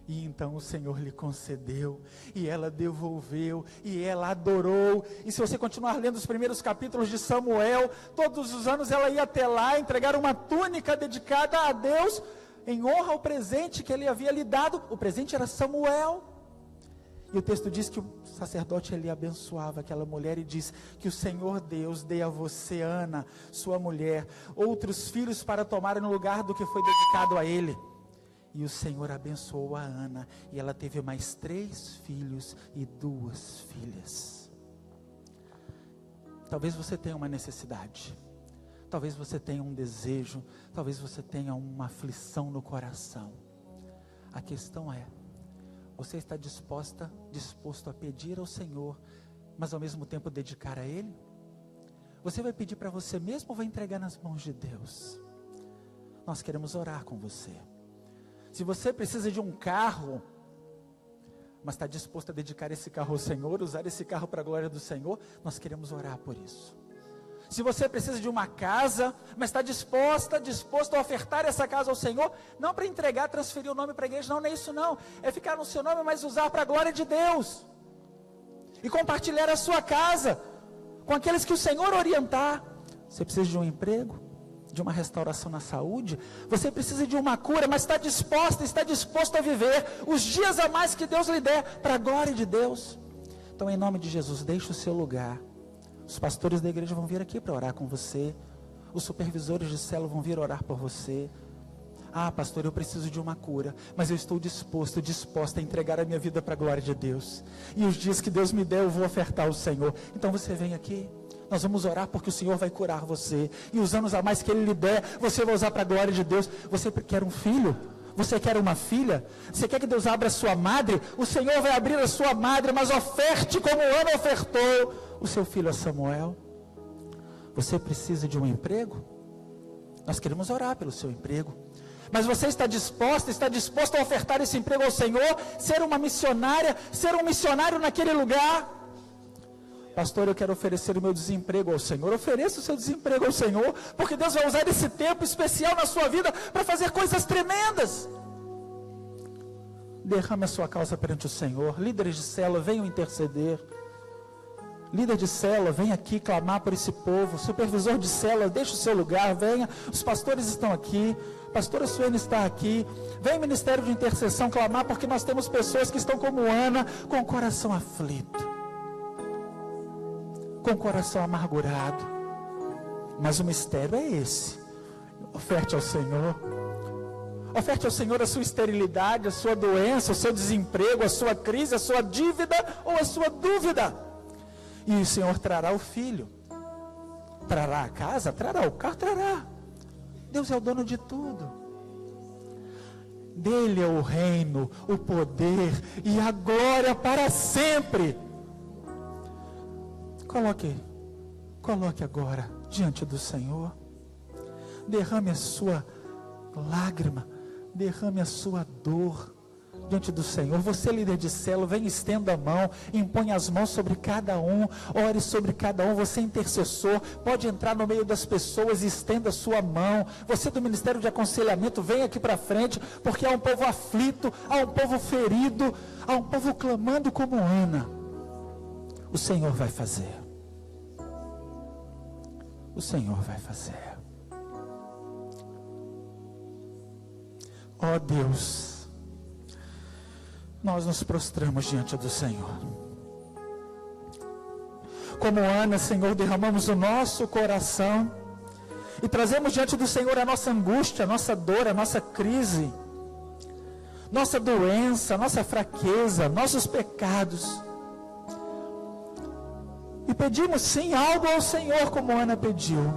E então o Senhor lhe concedeu, e ela devolveu, e ela adorou. E se você continuar lendo os primeiros capítulos de Samuel, todos os anos ela ia até lá entregar uma túnica dedicada a Deus, em honra ao presente que ele havia lhe dado. O presente era Samuel. E o texto diz que o sacerdote ele abençoava aquela mulher e diz que o Senhor Deus dê a você, Ana, sua mulher, outros filhos para tomarem no lugar do que foi dedicado a ele. E o Senhor abençoou a Ana, e ela teve mais 3 filhos e 2 filhas. Talvez você tenha uma necessidade, talvez você tenha um desejo, talvez você tenha uma aflição no coração. A questão é, você está disposto a pedir ao Senhor, mas ao mesmo tempo dedicar a Ele? Você vai pedir para você mesmo ou vai entregar nas mãos de Deus? Nós queremos orar com você. Se você precisa de um carro, mas está disposto a dedicar esse carro ao Senhor, usar esse carro para a glória do Senhor, nós queremos orar por isso. Se você precisa de uma casa, mas está disposto a ofertar essa casa ao Senhor, não para entregar, transferir o nome para a igreja, não é isso não, é ficar no seu nome, mas usar para a glória de Deus, e compartilhar a sua casa, com aqueles que o Senhor orientar. Você precisa de um emprego, de uma restauração na saúde, você precisa de uma cura, mas está disposto a viver os dias a mais que Deus lhe der, para a glória de Deus. Então, em nome de Jesus, deixe o seu lugar. Os pastores da igreja vão vir aqui para orar com você, os supervisores de célula vão vir orar por você. Ah, pastor, eu preciso de uma cura, mas eu estou disposta a entregar a minha vida para a glória de Deus, e os dias que Deus me der, eu vou ofertar ao Senhor. Então você vem aqui, nós vamos orar porque o Senhor vai curar você, e os anos a mais que Ele lhe der, você vai usar para a glória de Deus. Você quer um filho? Você quer uma filha? Você quer que Deus abra a sua madre? O Senhor vai abrir a sua madre, mas oferte como Ana ofertou o seu filho a Samuel. Você precisa de um emprego? Nós queremos orar pelo seu emprego. Mas você está disposto a ofertar esse emprego ao Senhor, ser uma missionária, ser um missionário naquele lugar? Pastor, eu quero oferecer o meu desemprego ao Senhor. Ofereça o seu desemprego ao Senhor, porque Deus vai usar esse tempo especial na sua vida para fazer coisas tremendas. Derrame a sua causa perante o Senhor. Líderes de célula, venham interceder. Líder de célula, vem aqui clamar por esse povo. Supervisor de célula, deixe o seu lugar, venha. Os pastores estão aqui. Pastora Suene está aqui. Vem Ministério de Intercessão clamar, porque nós temos pessoas que estão como Ana, com o coração aflito, com o coração amargurado. Mas o mistério é esse. Oferte ao Senhor. Oferte ao Senhor a sua esterilidade, a sua doença, o seu desemprego, a sua crise, a sua dívida ou a sua dúvida. E o Senhor trará o filho. Trará a casa, trará o carro, trará. Deus é o dono de tudo. Dele é o reino, o poder e a glória para sempre. Coloque agora diante do Senhor. Derrame a sua lágrima, derrame a sua dor diante do Senhor. Você, líder de célula, vem, estenda a mão, impõe as mãos sobre cada um, ore sobre cada um. Você, intercessor, pode entrar no meio das pessoas e estenda a sua mão. Você do Ministério de Aconselhamento, vem aqui para frente, porque há um povo aflito, há um povo ferido, há um povo clamando como Ana. O Senhor vai fazer. O Senhor vai fazer. Ó Deus, nós nos prostramos diante do Senhor. Como Ana, Senhor, derramamos o nosso coração e trazemos diante do Senhor a nossa angústia, a nossa dor, a nossa crise, nossa doença, nossa fraqueza, nossos pecados. E pedimos sim algo ao Senhor, como Ana pediu,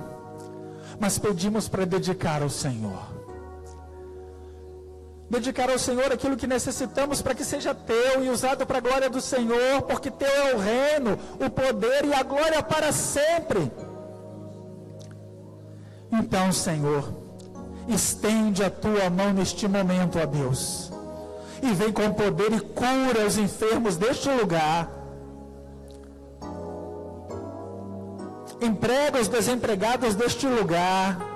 mas pedimos para dedicar ao Senhor. Dedicar ao Senhor aquilo que necessitamos para que seja teu e usado para a glória do Senhor, porque teu é o reino, o poder e a glória para sempre. Então, Senhor, estende a tua mão neste momento, ó Deus, e vem com poder e cura os enfermos deste lugar. Emprega os desempregados deste lugar.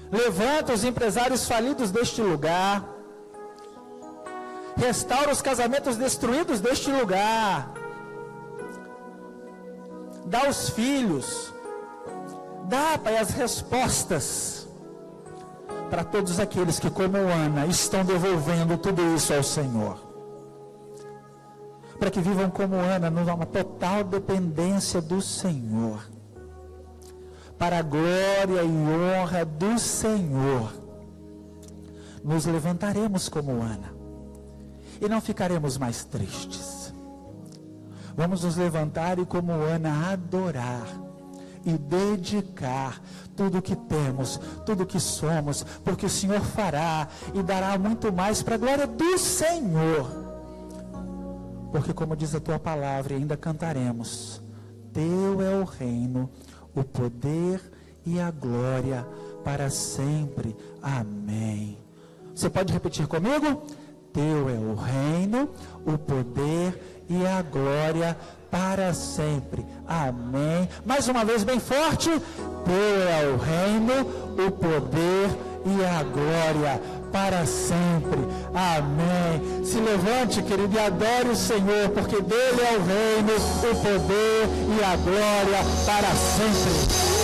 Levanta os empresários falidos deste lugar. Restaura os casamentos destruídos deste lugar. Dá os filhos. Dá, Pai, as respostas para todos aqueles que, como Ana, estão devolvendo tudo isso ao Senhor. Para que vivam como Ana, numa total dependência do Senhor. Para a glória e honra do Senhor, nos levantaremos como Ana, e não ficaremos mais tristes. Vamos nos levantar e, como Ana, adorar e dedicar tudo o que temos, tudo o que somos, porque o Senhor fará e dará muito mais para a glória do Senhor. Porque, como diz a tua palavra, e ainda cantaremos, teu é o reino, o poder e a glória para sempre. Amém. Você pode repetir comigo? Teu é o reino, o poder e a glória para sempre. Amém. Mais uma vez bem forte. Teu é o reino, o poder e a glória para sempre. Amém. Se levante, querido, e adore o Senhor, porque dele é o reino, o poder e a glória para sempre.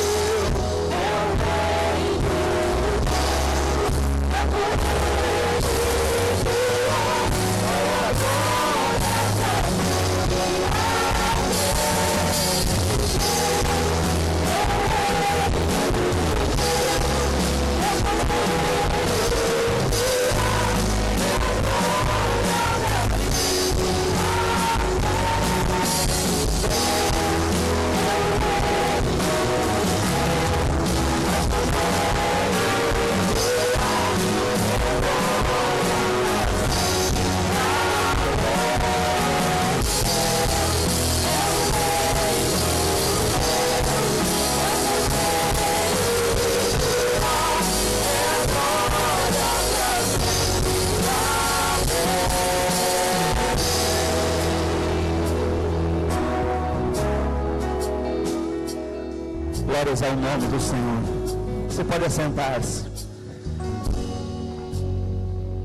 Glórias ao nome do Senhor. Você pode assentar-se.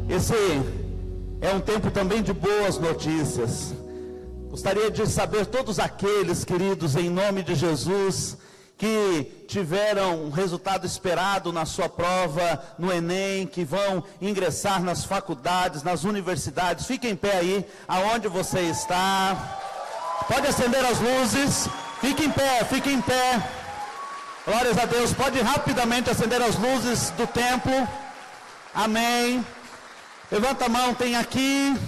Esse é um tempo também de boas notícias. Gostaria de saber todos aqueles, queridos, em nome de Jesus, que tiveram um resultado esperado na sua prova no Enem, que vão ingressar nas faculdades, nas universidades. Fiquem em pé aí, aonde você está. Pode acender as luzes. Fique em pé, fique em pé. Glórias a Deus. Pode rapidamente acender as luzes do templo. Amém. Levanta a mão, tem aqui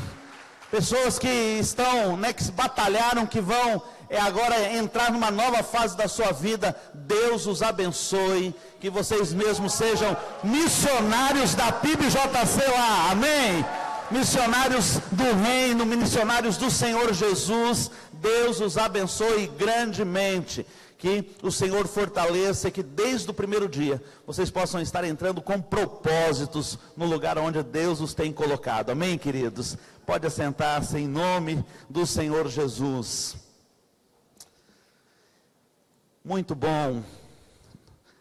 pessoas que estão, que batalharam, que vão agora entrar numa nova fase da sua vida. Deus os abençoe, que vocês mesmos sejam missionários da PIBJC lá, amém? Missionários do reino, missionários do Senhor Jesus. Deus os abençoe grandemente. Que o Senhor fortaleça e que desde o primeiro dia vocês possam estar entrando com propósitos no lugar onde Deus os tem colocado. Amém, queridos? Pode assentar-se em nome do Senhor Jesus. Muito bom.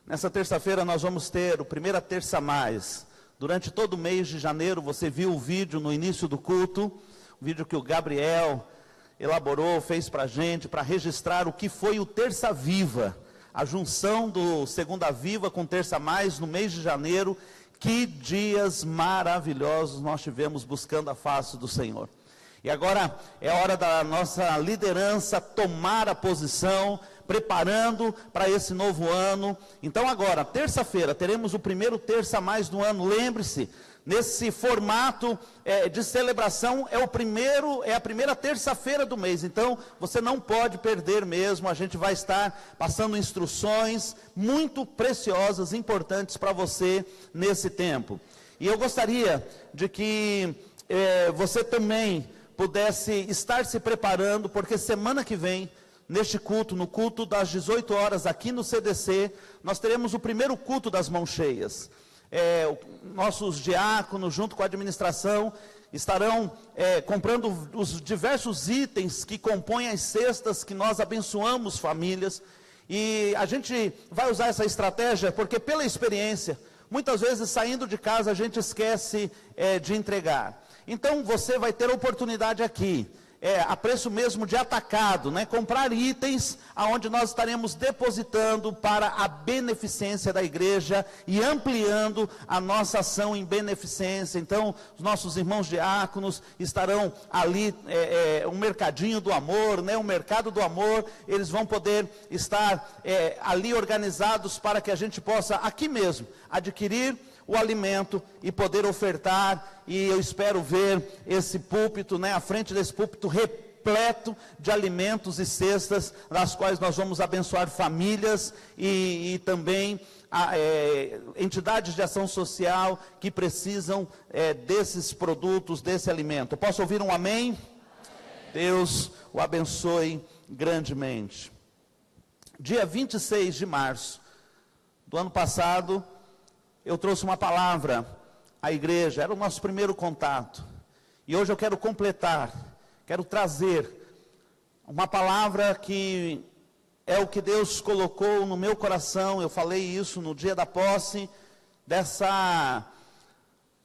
Nessa terça-feira nós vamos ter o Primeira Terça Mais. Durante todo o mês de janeiro, você viu o vídeo no início do culto, o vídeo que o Gabriel elaborou, fez para a gente, para registrar o que foi o Terça Viva, a junção do Segunda Viva com Terça Mais no mês de janeiro, Que dias maravilhosos nós tivemos buscando a face do Senhor. E agora é hora da nossa liderança tomar a posição, preparando para esse novo ano. Então agora, terça-feira, teremos o primeiro terça a mais do ano. Lembre-se, nesse formato de celebração, é a primeira terça-feira do mês. Então, você não pode perder mesmo. A gente vai estar passando instruções muito preciosas, importantes para você nesse tempo. E eu gostaria de que você também pudesse estar se preparando, porque semana que vem, neste culto, no culto das 18 horas aqui no CDC, nós teremos o primeiro culto das mãos cheias. Nossos diáconos, junto com a administração, estarão comprando os diversos itens que compõem as cestas que nós abençoamos famílias. E a gente vai usar essa estratégia porque, pela experiência, muitas vezes saindo de casa a gente esquece de entregar. Então você vai ter a oportunidade aqui, a preço mesmo de atacado, né? Comprar itens aonde nós estaremos depositando para a beneficência da igreja e ampliando a nossa ação em beneficência. Então, os nossos irmãos diáconos estarão ali, um mercadinho do amor, né? Um mercado do amor, eles vão poder estar ali organizados para que a gente possa, aqui mesmo, adquirir o alimento e poder ofertar. E eu espero ver esse púlpito, né, à frente desse púlpito repleto de alimentos e cestas, nas quais nós vamos abençoar famílias e também entidades de ação social que precisam desses produtos, desse alimento. Posso ouvir um amém? Deus o abençoe grandemente. Dia 26 de março do ano passado, eu trouxe uma palavra à igreja, era o nosso primeiro contato. E hoje eu quero completar, quero trazer uma palavra que é o que Deus colocou no meu coração. Eu falei isso no dia da posse, dessa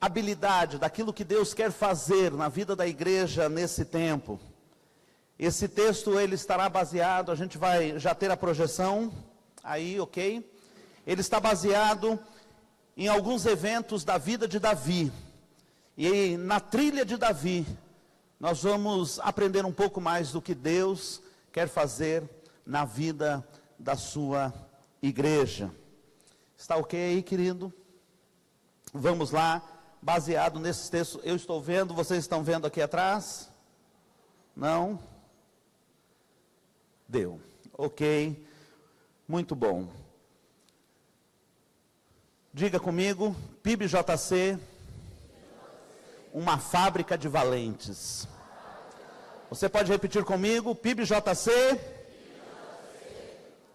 habilidade, daquilo que Deus quer fazer na vida da igreja nesse tempo. Esse texto, ele estará baseado, a gente vai já ter a projeção aí, ok? Ele está baseado em alguns eventos da vida de Davi. E na trilha de Davi, nós vamos aprender um pouco mais do que Deus quer fazer na vida da sua igreja. Está ok aí, querido? Vamos lá, baseado nesses textos. Eu estou vendo, vocês estão vendo aqui atrás? Não? Deu. Ok, muito bom. Diga comigo, PIBJC, uma fábrica de valentes. Você pode repetir comigo, PIBJC,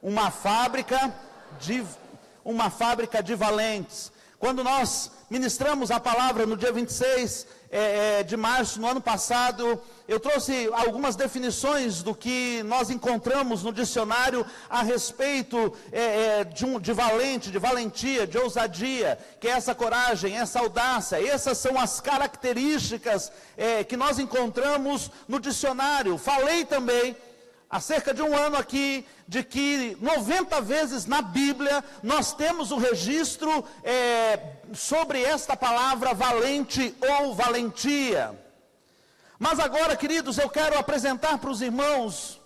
uma fábrica de valentes. Quando nós ministramos a palavra no dia 26 de março, no ano passado, eu trouxe algumas definições do que nós encontramos no dicionário a respeito de valente, de valentia, de ousadia, que é essa coragem, essa audácia. Essas são as características que nós encontramos no dicionário. Falei também, há cerca de um ano aqui, de que 90 vezes na Bíblia nós temos o registro sobre esta palavra valente ou valentia. Mas agora, queridos, eu quero apresentar para os irmãos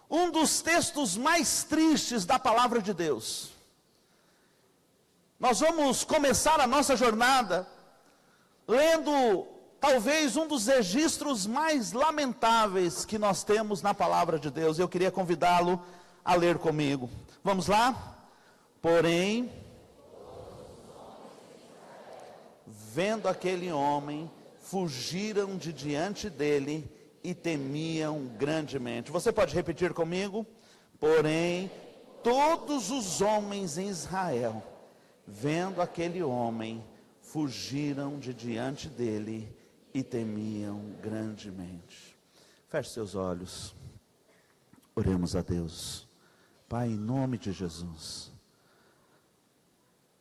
um dos textos mais tristes da palavra de Deus. Nós vamos começar a nossa jornada lendo talvez um dos registros mais lamentáveis que nós temos na palavra de Deus. Eu queria convidá-lo a ler comigo. Vamos lá? Porém, vendo aquele homem, fugiram de diante dele e temiam grandemente. Você pode repetir comigo? Porém, todos os homens em Israel, vendo aquele homem, fugiram de diante dele e temiam grandemente. Feche seus olhos. Oremos a Deus. Pai, em nome de Jesus,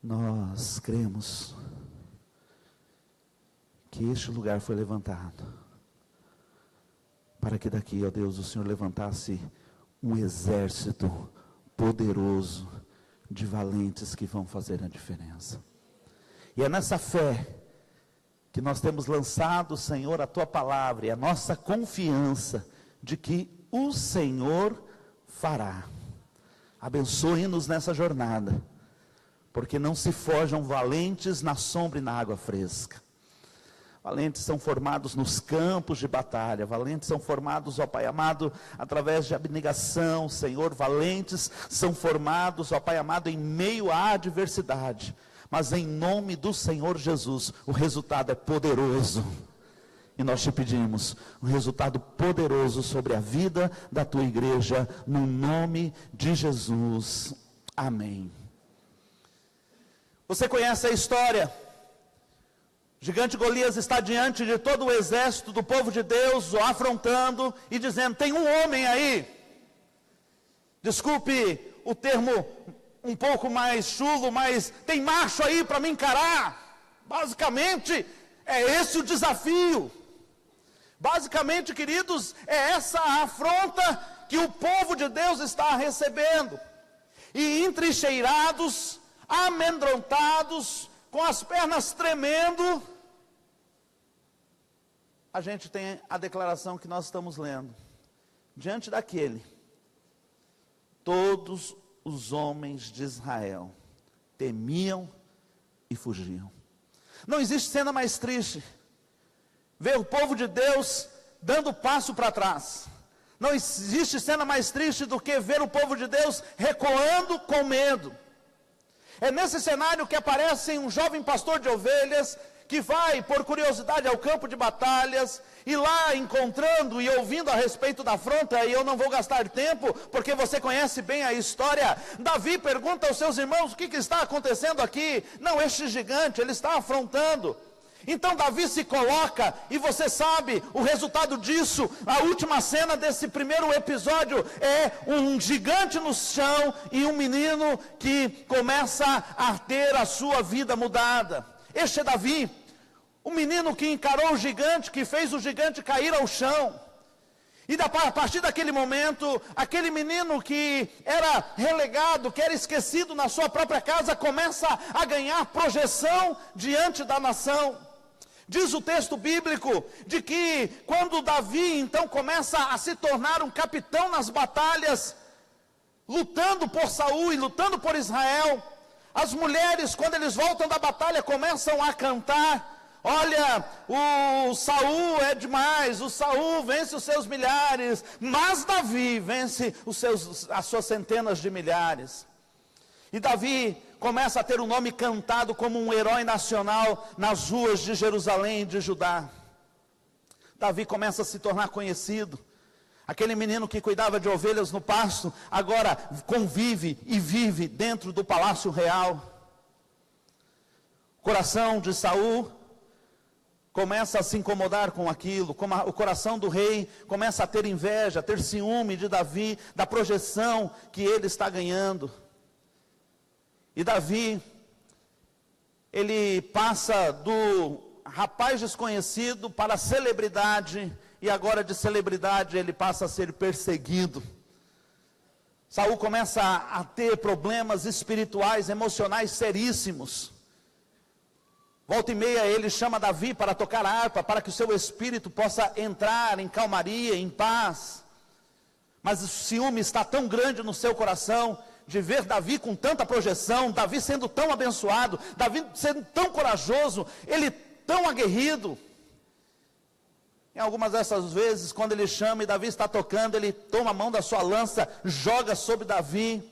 nós cremos que este lugar foi levantado para que daqui, ó Deus, o Senhor levantasse um exército poderoso de valentes que vão fazer a diferença. E é nessa fé que nós temos lançado, Senhor, a Tua palavra e a nossa confiança de que o Senhor fará. Abençoe-nos nessa jornada, porque não se forjam valentes na sombra e na água fresca. Valentes são formados nos campos de batalha, valentes são formados, ó Pai amado, através de abnegação, Senhor, valentes são formados, ó Pai amado, em meio à adversidade, mas em nome do Senhor Jesus, o resultado é poderoso, e nós te pedimos um resultado poderoso sobre a vida da Tua igreja, no nome de Jesus, amém. Você conhece a história? O gigante Golias está diante de todo o exército do povo de Deus, o afrontando e dizendo: tem um homem aí, desculpe o termo um pouco mais chulo, mas tem macho aí para me encarar. Basicamente, é esse o desafio. Basicamente, queridos, é essa a afronta que o povo de Deus está recebendo. E entrincheirados, amedrontados, com as pernas tremendo, a gente tem a declaração que nós estamos lendo. Diante daquele, todos os homens de Israel temiam e fugiam. Não existe cena mais triste, ver o povo de Deus dando passo para trás. Não existe cena mais triste do que ver o povo de Deus recuando com medo. É nesse cenário que aparece um jovem pastor de ovelhas, que vai por curiosidade ao campo de batalhas, e lá encontrando e ouvindo a respeito da afronta, e eu não vou gastar tempo, porque você conhece bem a história. Davi pergunta aos seus irmãos: o que está acontecendo aqui? Não, este gigante, ele está afrontando. Então Davi se coloca, e você sabe o resultado disso. A última cena desse primeiro episódio é um gigante no chão e um menino que começa a ter a sua vida mudada. Este é Davi, o menino que encarou o gigante, que fez o gigante cair ao chão. E a partir daquele momento, aquele menino que era relegado, que era esquecido na sua própria casa, começa a ganhar projeção diante da nação. Diz o texto bíblico de que quando Davi então começa a se tornar um capitão nas batalhas, lutando por Saul e lutando por Israel, as mulheres, quando eles voltam da batalha, começam a cantar: olha, o Saul é demais, o Saul vence os seus milhares, mas Davi vence as suas centenas de milhares. E Davi começa a ter o nome cantado como um herói nacional nas ruas de Jerusalém e de Judá. Davi começa a se tornar conhecido. Aquele menino que cuidava de ovelhas no pasto, agora convive e vive dentro do palácio real. O coração de Saul começa a se incomodar com aquilo, como o coração do rei começa a ter inveja, a ter ciúme de Davi, da projeção que ele está ganhando. E Davi, ele passa do rapaz desconhecido para a celebridade, e agora de celebridade ele passa a ser perseguido. Saul começa a ter problemas espirituais, emocionais seríssimos. Volta e meia ele chama Davi para tocar a harpa, para que o seu espírito possa entrar em calmaria, em paz. Mas o ciúme está tão grande no seu coração, de ver Davi com tanta projeção, Davi sendo tão abençoado, Davi sendo tão corajoso, ele tão aguerrido. Em algumas dessas vezes, quando ele chama e Davi está tocando, ele toma a mão da sua lança, joga sobre Davi.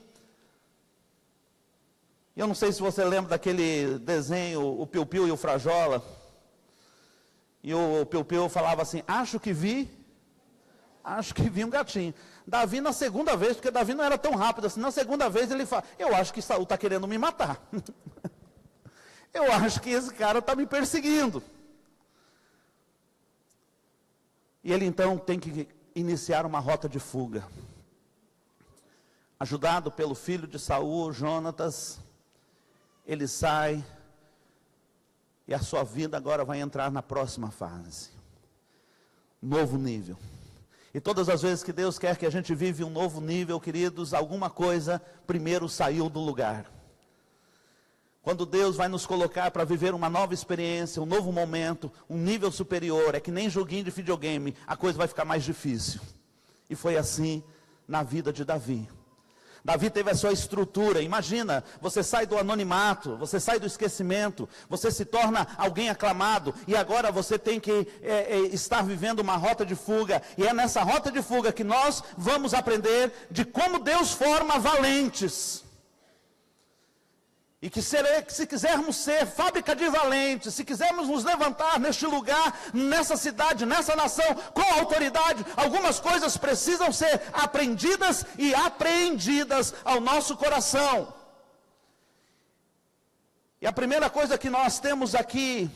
Eu não sei se você lembra daquele desenho, o Piu Piu e o Frajola. E o Piu Piu falava assim: acho que vi um gatinho. Davi na segunda vez, porque Davi não era tão rápido assim, na segunda vez ele fala: eu acho que Saul está querendo me matar. Eu acho que esse cara está me perseguindo. E ele então tem que iniciar uma rota de fuga. Ajudado pelo filho de Saul, Jonatas, ele sai, e a sua vida agora vai entrar na próxima fase. Novo nível. E todas as vezes que Deus quer que a gente vive um novo nível, queridos, alguma coisa primeiro saiu do lugar. Quando Deus vai nos colocar para viver uma nova experiência, um novo momento, um nível superior, é que nem joguinho de videogame, a coisa vai ficar mais difícil. E foi assim na vida de Davi. Davi teve a sua estrutura. Imagina, você sai do anonimato, você sai do esquecimento, você se torna alguém aclamado, e agora você tem que estar vivendo uma rota de fuga, e é nessa rota de fuga que nós vamos aprender de como Deus forma valentes. E que se quisermos ser fábrica de valentes, se quisermos nos levantar neste lugar, nessa cidade, nessa nação, com autoridade, algumas coisas precisam ser aprendidas e apreendidas ao nosso coração. E a primeira coisa que nós temos aqui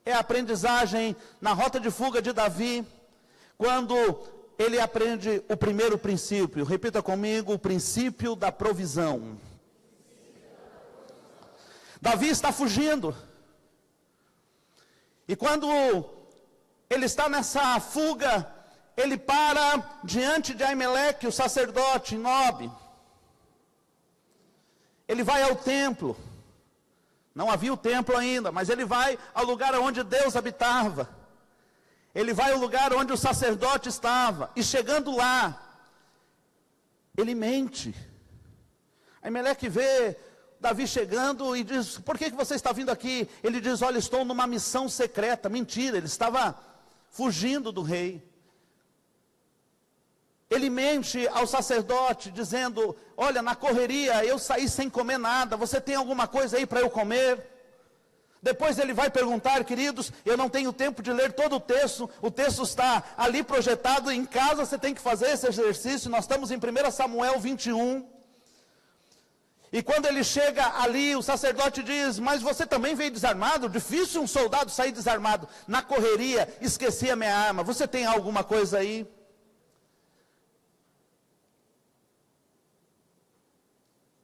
é a aprendizagem na rota de fuga de Davi, quando ele aprende o primeiro princípio. Repita comigo: o princípio da provisão. Davi está fugindo, e quando ele está nessa fuga, ele para diante de Aimeleque, o sacerdote, em Nob. Ele vai ao templo, não havia o templo ainda, mas ele vai ao lugar onde Deus habitava, ele vai ao lugar onde o sacerdote estava, e chegando lá, ele mente. Aimeleque vê Davi chegando e diz: por que você está vindo aqui? Ele diz: olha, estou numa missão secreta. Mentira, ele estava fugindo do rei. Ele mente ao sacerdote, dizendo: olha, na correria eu saí sem comer nada, você tem alguma coisa aí para eu comer? Depois ele vai perguntar, queridos, eu não tenho tempo de ler todo o texto está ali projetado, em casa você tem que fazer esse exercício, nós estamos em 1 Samuel 21, e quando ele chega ali, o sacerdote diz: mas você também veio desarmado? Difícil um soldado sair desarmado. Na correria, esqueci a minha arma, você tem alguma coisa aí?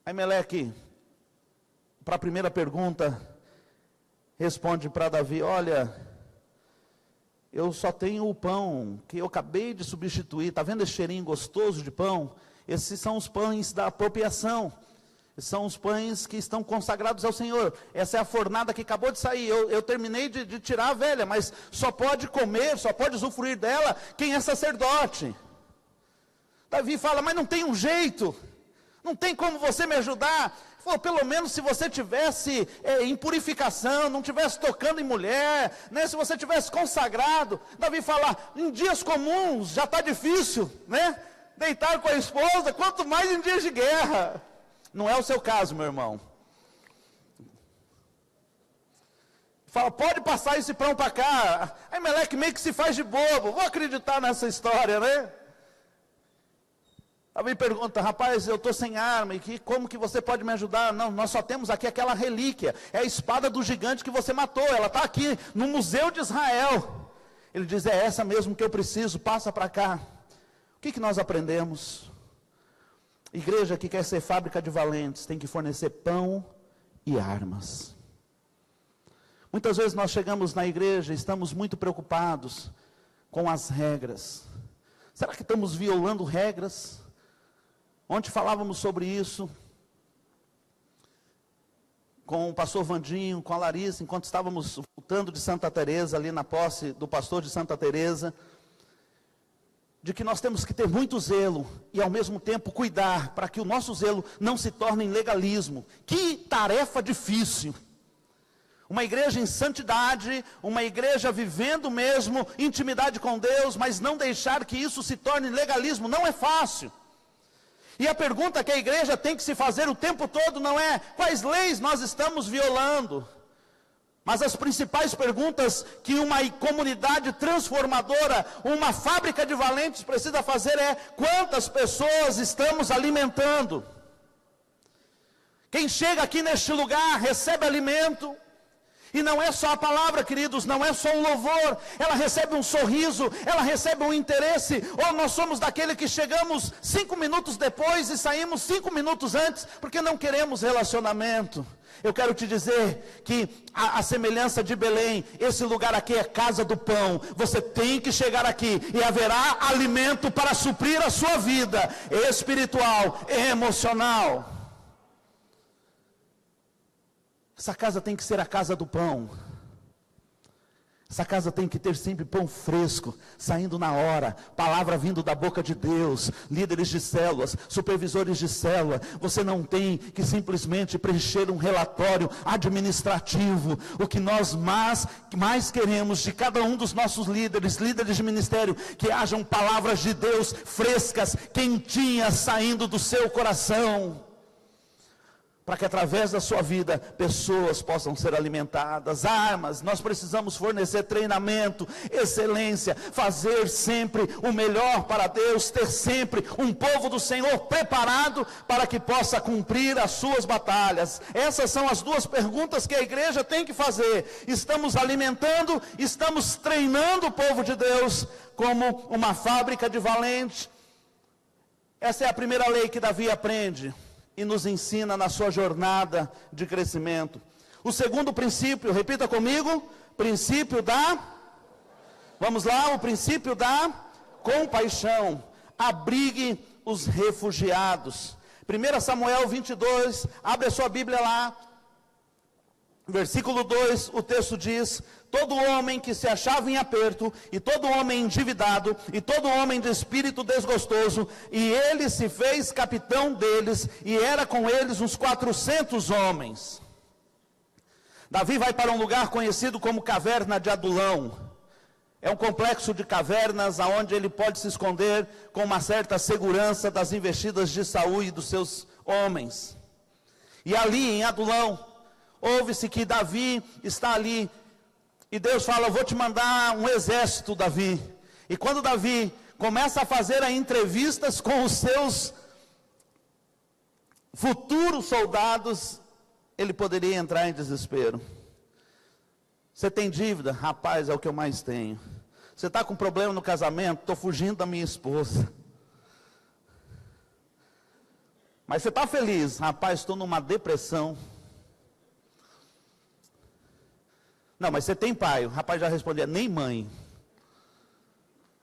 Aimeleque, para a primeira pergunta, responde para Davi: olha, eu só tenho o pão que eu acabei de substituir. Está vendo esse cheirinho gostoso de pão? Esses são os pães da apropriação. São os pães que estão consagrados ao Senhor. Essa é a fornada que acabou de sair. Eu terminei de tirar a velha, mas só pode comer, só pode usufruir dela quem é sacerdote. Davi fala: mas não tem um jeito, não tem como você me ajudar. Falou: pelo menos se você tivesse em purificação, não tivesse tocando em mulher, né? Se você tivesse consagrado. Davi fala: em dias comuns já está difícil, né? Deitar com a esposa, quanto mais em dias de guerra. Não é o seu caso, meu irmão. Fala: pode passar esse pão para cá. Aí Aimeleque meio que se faz de bobo. Vou acreditar nessa história, né? Aí me pergunta: rapaz, eu estou sem arma, e como que você pode me ajudar? Não, nós só temos aqui aquela relíquia, é a espada do gigante que você matou, ela está aqui no Museu de Israel. Ele diz: é essa mesmo que eu preciso, passa para cá. O que nós aprendemos? Igreja que quer ser fábrica de valentes tem que fornecer pão e armas. Muitas vezes nós chegamos na igreja e estamos muito preocupados com as regras. Será que estamos violando regras? Ontem falávamos sobre isso com o pastor Vandinho, com a Larissa, enquanto estávamos voltando de Santa Teresa, ali na posse do pastor de Santa Teresa, de que nós temos que ter muito zelo e ao mesmo tempo cuidar para que o nosso zelo não se torne em legalismo. Que tarefa difícil! Uma igreja em santidade, uma igreja vivendo mesmo intimidade com Deus, mas não deixar que isso se torne legalismo, não é fácil. E a pergunta que a igreja tem que se fazer o tempo todo não é quais leis nós estamos violando, mas as principais perguntas que uma comunidade transformadora, uma fábrica de valentes precisa fazer é: quantas pessoas estamos alimentando? Quem chega aqui neste lugar recebe alimento. E não é só a palavra, queridos, não é só um louvor, ela recebe um sorriso, ela recebe um interesse. Ou nós somos daquele que chegamos 5 minutos depois e saímos 5 minutos antes, porque não queremos relacionamento. Eu quero te dizer que a semelhança de Belém, esse lugar aqui é casa do pão. Você tem que chegar aqui e haverá alimento para suprir a sua vida espiritual e emocional. Essa casa tem que ser a casa do pão. Essa casa tem que ter sempre pão fresco, saindo na hora, palavra vindo da boca de Deus, líderes de células, supervisores de célula. Você não tem que simplesmente preencher um relatório administrativo. O que nós mais queremos de cada um dos nossos líderes de ministério, que hajam palavras de Deus frescas, quentinhas, saindo do seu coração, para que através da sua vida, pessoas possam ser alimentadas. Armas, nós precisamos fornecer treinamento, excelência, fazer sempre o melhor para Deus, ter sempre um povo do Senhor preparado para que possa cumprir as suas batalhas. Essas são as duas perguntas que a igreja tem que fazer. Estamos alimentando, estamos treinando o povo de Deus como uma fábrica de valente. Essa é a primeira lei que Davi aprende e nos ensina na sua jornada de crescimento. O segundo princípio, repita comigo, vamos lá, o princípio da compaixão. Abrigue os refugiados. 1 Samuel 22, abre a sua Bíblia lá, versículo 2, o texto diz: todo homem que se achava em aperto, e todo homem endividado, e todo homem de espírito desgostoso, e ele se fez capitão deles, e era com eles uns 400 homens. Davi vai para um lugar conhecido como Caverna de Adulão. É um complexo de cavernas, onde ele pode se esconder com uma certa segurança das investidas de Saul e dos seus homens. E ali em Adulão, ouve-se que Davi está ali, e Deus fala: eu vou te mandar um exército, Davi. E quando Davi começa a fazer entrevistas com os seus futuros soldados, ele poderia entrar em desespero. Você tem dívida? Rapaz, é o que eu mais tenho. Você está com problema no casamento? Estou fugindo da minha esposa. Mas você está feliz? Rapaz, estou numa depressão. Não, mas você tem pai? O rapaz já respondia: nem mãe.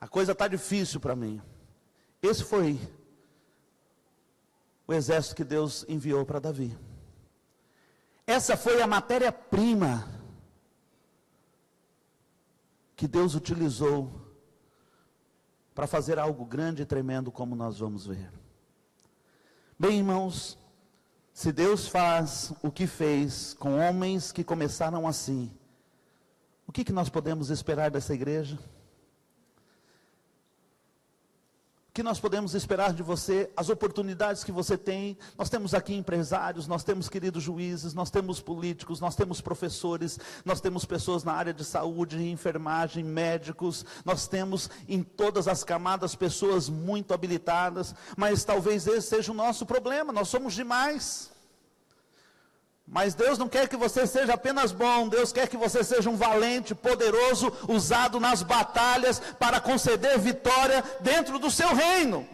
A coisa está difícil para mim. Esse foi o exército que Deus enviou para Davi. Essa foi a matéria-prima que Deus utilizou para fazer algo grande e tremendo, como nós vamos ver. Bem, irmãos, se Deus faz o que fez com homens que começaram assim, o que nós podemos esperar dessa igreja? O que nós podemos esperar de você? As oportunidades que você tem. Nós temos aqui empresários, nós temos queridos juízes, nós temos políticos, nós temos professores, nós temos pessoas na área de saúde, enfermagem, médicos, nós temos em todas as camadas pessoas muito habilitadas, mas talvez esse seja o nosso problema, nós somos demais. Mas Deus não quer que você seja apenas bom, Deus quer que você seja um valente, poderoso, usado nas batalhas para conceder vitória dentro do seu reino.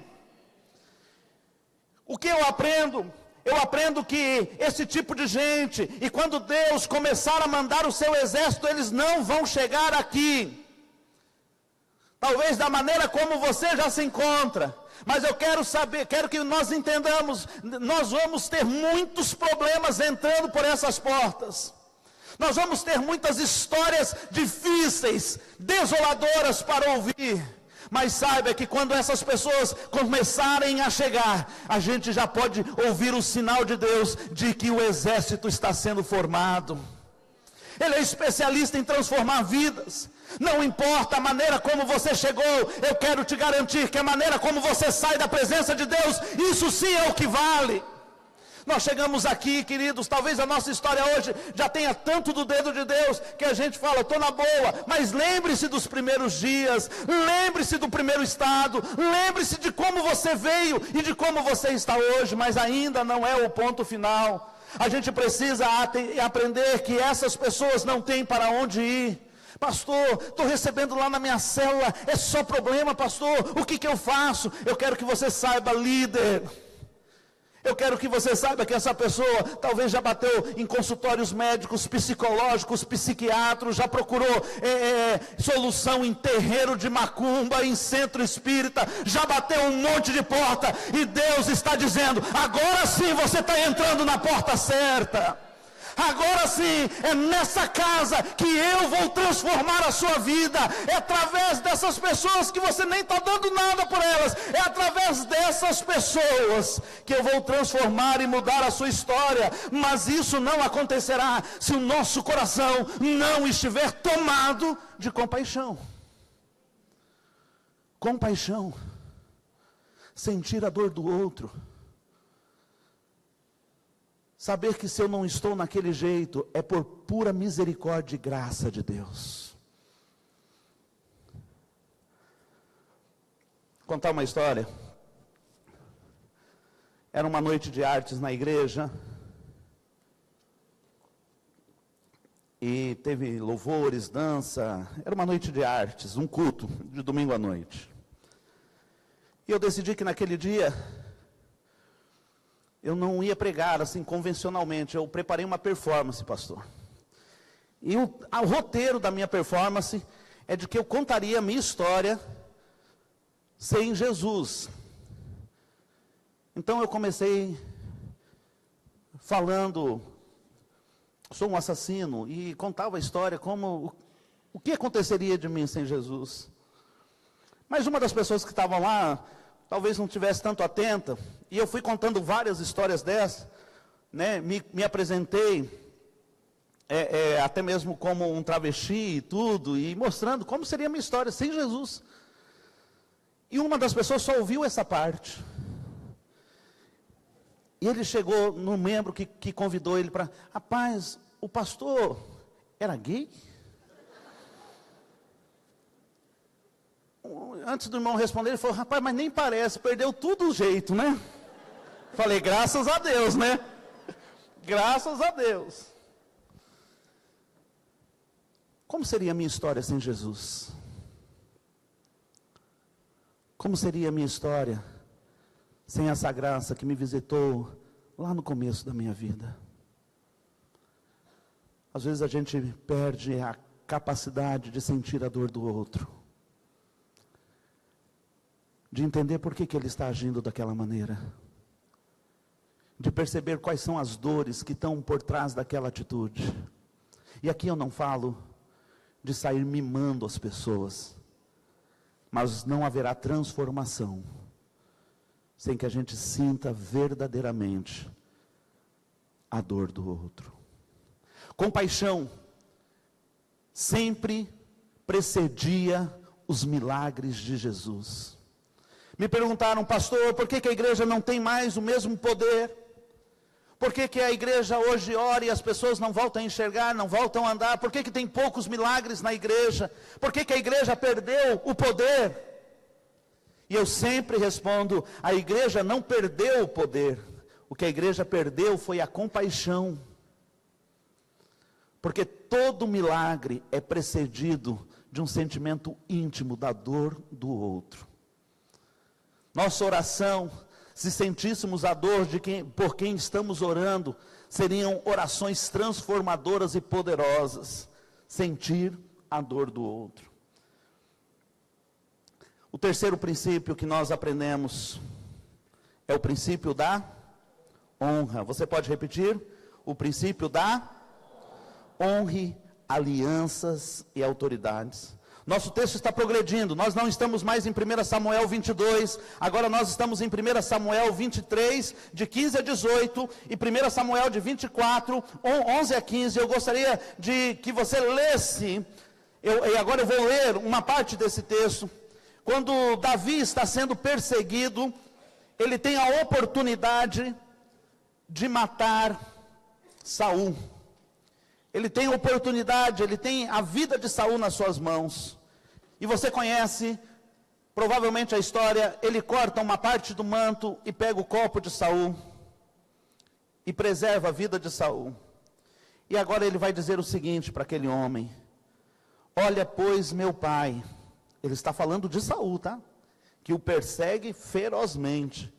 O que eu aprendo? Eu aprendo que esse tipo de gente, e quando Deus começar a mandar o seu exército, eles não vão chegar aqui. Talvez da maneira como você já se encontra. Mas eu quero que nós entendamos, nós vamos ter muitos problemas entrando por essas portas. Nós vamos ter muitas histórias difíceis, desoladoras para ouvir. Mas saiba que quando essas pessoas começarem a chegar, a gente já pode ouvir o sinal de Deus de que o exército está sendo formado. Ele é especialista em transformar vidas. Não importa a maneira como você chegou, eu quero te garantir que a maneira como você sai da presença de Deus, isso sim é o que vale. Nós chegamos aqui, queridos, talvez a nossa história hoje já tenha tanto do dedo de Deus, que a gente fala: estou na boa, mas lembre-se dos primeiros dias, lembre-se do primeiro estado, lembre-se de como você veio e de como você está hoje, mas ainda não é o ponto final. A gente precisa aprender que essas pessoas não têm para onde ir. Pastor, estou recebendo lá na minha célula, é só problema, pastor, o que eu faço? Eu quero que você saiba, líder, eu quero que você saiba que essa pessoa talvez já bateu em consultórios médicos, psicológicos, psiquiatras, já procurou solução em terreiro de macumba, em centro espírita, já bateu um monte de porta, e Deus está dizendo: agora sim você está entrando na porta certa. Agora sim, é nessa casa que eu vou transformar a sua vida. É através dessas pessoas que você nem está dando nada por elas. É através dessas pessoas que eu vou transformar e mudar a sua história. Mas isso não acontecerá se o nosso coração não estiver tomado de compaixão. Compaixão. Sentir a dor do outro. Saber que se eu não estou naquele jeito, é por pura misericórdia e graça de Deus. Vou contar uma história. Era uma noite de artes na igreja. E teve louvores, dança. Era uma noite de artes, um culto de domingo à noite. E eu decidi que naquele dia eu não ia pregar assim convencionalmente. Eu preparei uma performance, pastor. E o roteiro da minha performance é de que eu contaria a minha história sem Jesus. Então eu comecei falando, sou um assassino, e contava a história como o que aconteceria de mim sem Jesus. Mas uma das pessoas que estavam lá talvez não estivesse tanto atenta, e eu fui contando várias histórias dessas, né? Me apresentei, até mesmo como um travesti e tudo, e mostrando como seria a minha história sem Jesus. E uma das pessoas só ouviu essa parte. E ele chegou no membro que convidou ele para, rapaz, o pastor era gay? Antes do irmão responder, ele falou, rapaz, mas nem parece, perdeu tudo o jeito, né? Falei, graças a Deus, né? Graças a Deus. Como seria a minha história sem Jesus? Como seria a minha história sem essa graça que me visitou lá no começo da minha vida? Às vezes a gente perde a capacidade de sentir a dor do outro, de entender por que ele está agindo daquela maneira, de perceber quais são as dores que estão por trás daquela atitude. E aqui eu não falo de sair mimando as pessoas, mas não haverá transformação sem que a gente sinta verdadeiramente a dor do outro. Compaixão sempre precedia os milagres de Jesus. Me perguntaram, pastor, por que a igreja não tem mais o mesmo poder? Por que a igreja hoje ora e as pessoas não voltam a enxergar, não voltam a andar? Por que tem poucos milagres na igreja? Por que a igreja perdeu o poder? E eu sempre respondo, a igreja não perdeu o poder. O que a igreja perdeu foi a compaixão. Porque todo milagre é precedido de um sentimento íntimo da dor do outro. Nossa oração, se sentíssemos a dor por quem estamos orando, seriam orações transformadoras e poderosas. Sentir a dor do outro. O terceiro princípio que nós aprendemos é o princípio da honra. Você pode repetir? O princípio da honre alianças e autoridades. Nosso texto está progredindo, nós não estamos mais em 1 Samuel 22, agora nós estamos em 1 Samuel 23, de 15 a 18, e 1 Samuel de 24, 11 a 15, eu gostaria de que você lesse, e agora eu vou ler uma parte desse texto. Quando Davi está sendo perseguido, ele tem a oportunidade de matar Saul. Ele tem a oportunidade, ele tem a vida de Saul nas suas mãos. E você conhece, provavelmente a história, ele corta uma parte do manto e pega o corpo de Saul. E preserva a vida de Saul. E agora ele vai dizer o seguinte para aquele homem. Olha, pois, meu pai. Ele está falando de Saul, tá? Que o persegue ferozmente.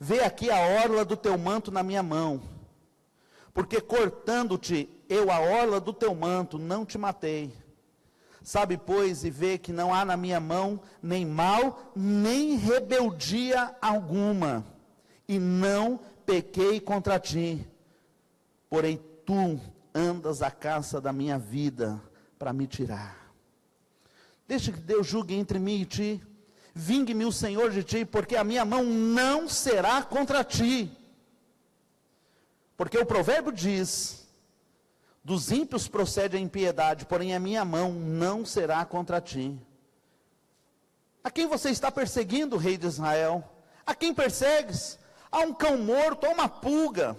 Vê aqui a orla do teu manto na minha mão. Porque cortando-te eu a orla do teu manto, não te matei. Sabe, pois, e vê que não há na minha mão nem mal, nem rebeldia alguma. E não pequei contra ti. Porém, tu andas à caça da minha vida para me tirar. Deixa que Deus julgue entre mim e ti. Vingue-me o Senhor de ti, porque a minha mão não será contra ti. Porque o provérbio diz: dos ímpios procede a impiedade, porém a minha mão não será contra ti. A quem você está perseguindo, rei de Israel? A quem persegues? A um cão morto, a uma pulga.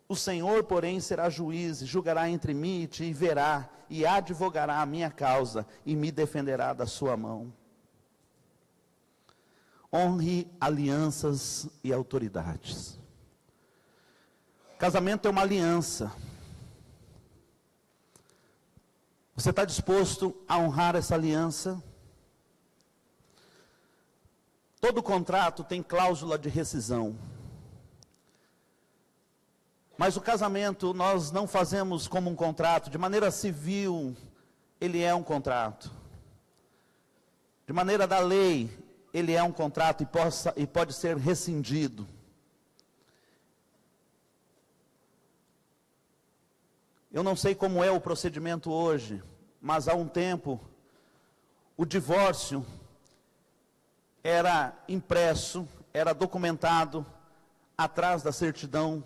O Senhor, porém, será juiz, e julgará entre mim e ti, e verá, e advogará a minha causa, e me defenderá da sua mão. Honre alianças e autoridades. Casamento é uma aliança. Você está disposto a honrar essa aliança? Todo contrato tem cláusula de rescisão. Mas o casamento nós não fazemos como um contrato. De maneira civil, ele é um contrato. De maneira da lei, ele é um contrato e pode ser rescindido. Eu não sei como é o procedimento hoje, mas há um tempo, o divórcio era impresso, era documentado atrás da certidão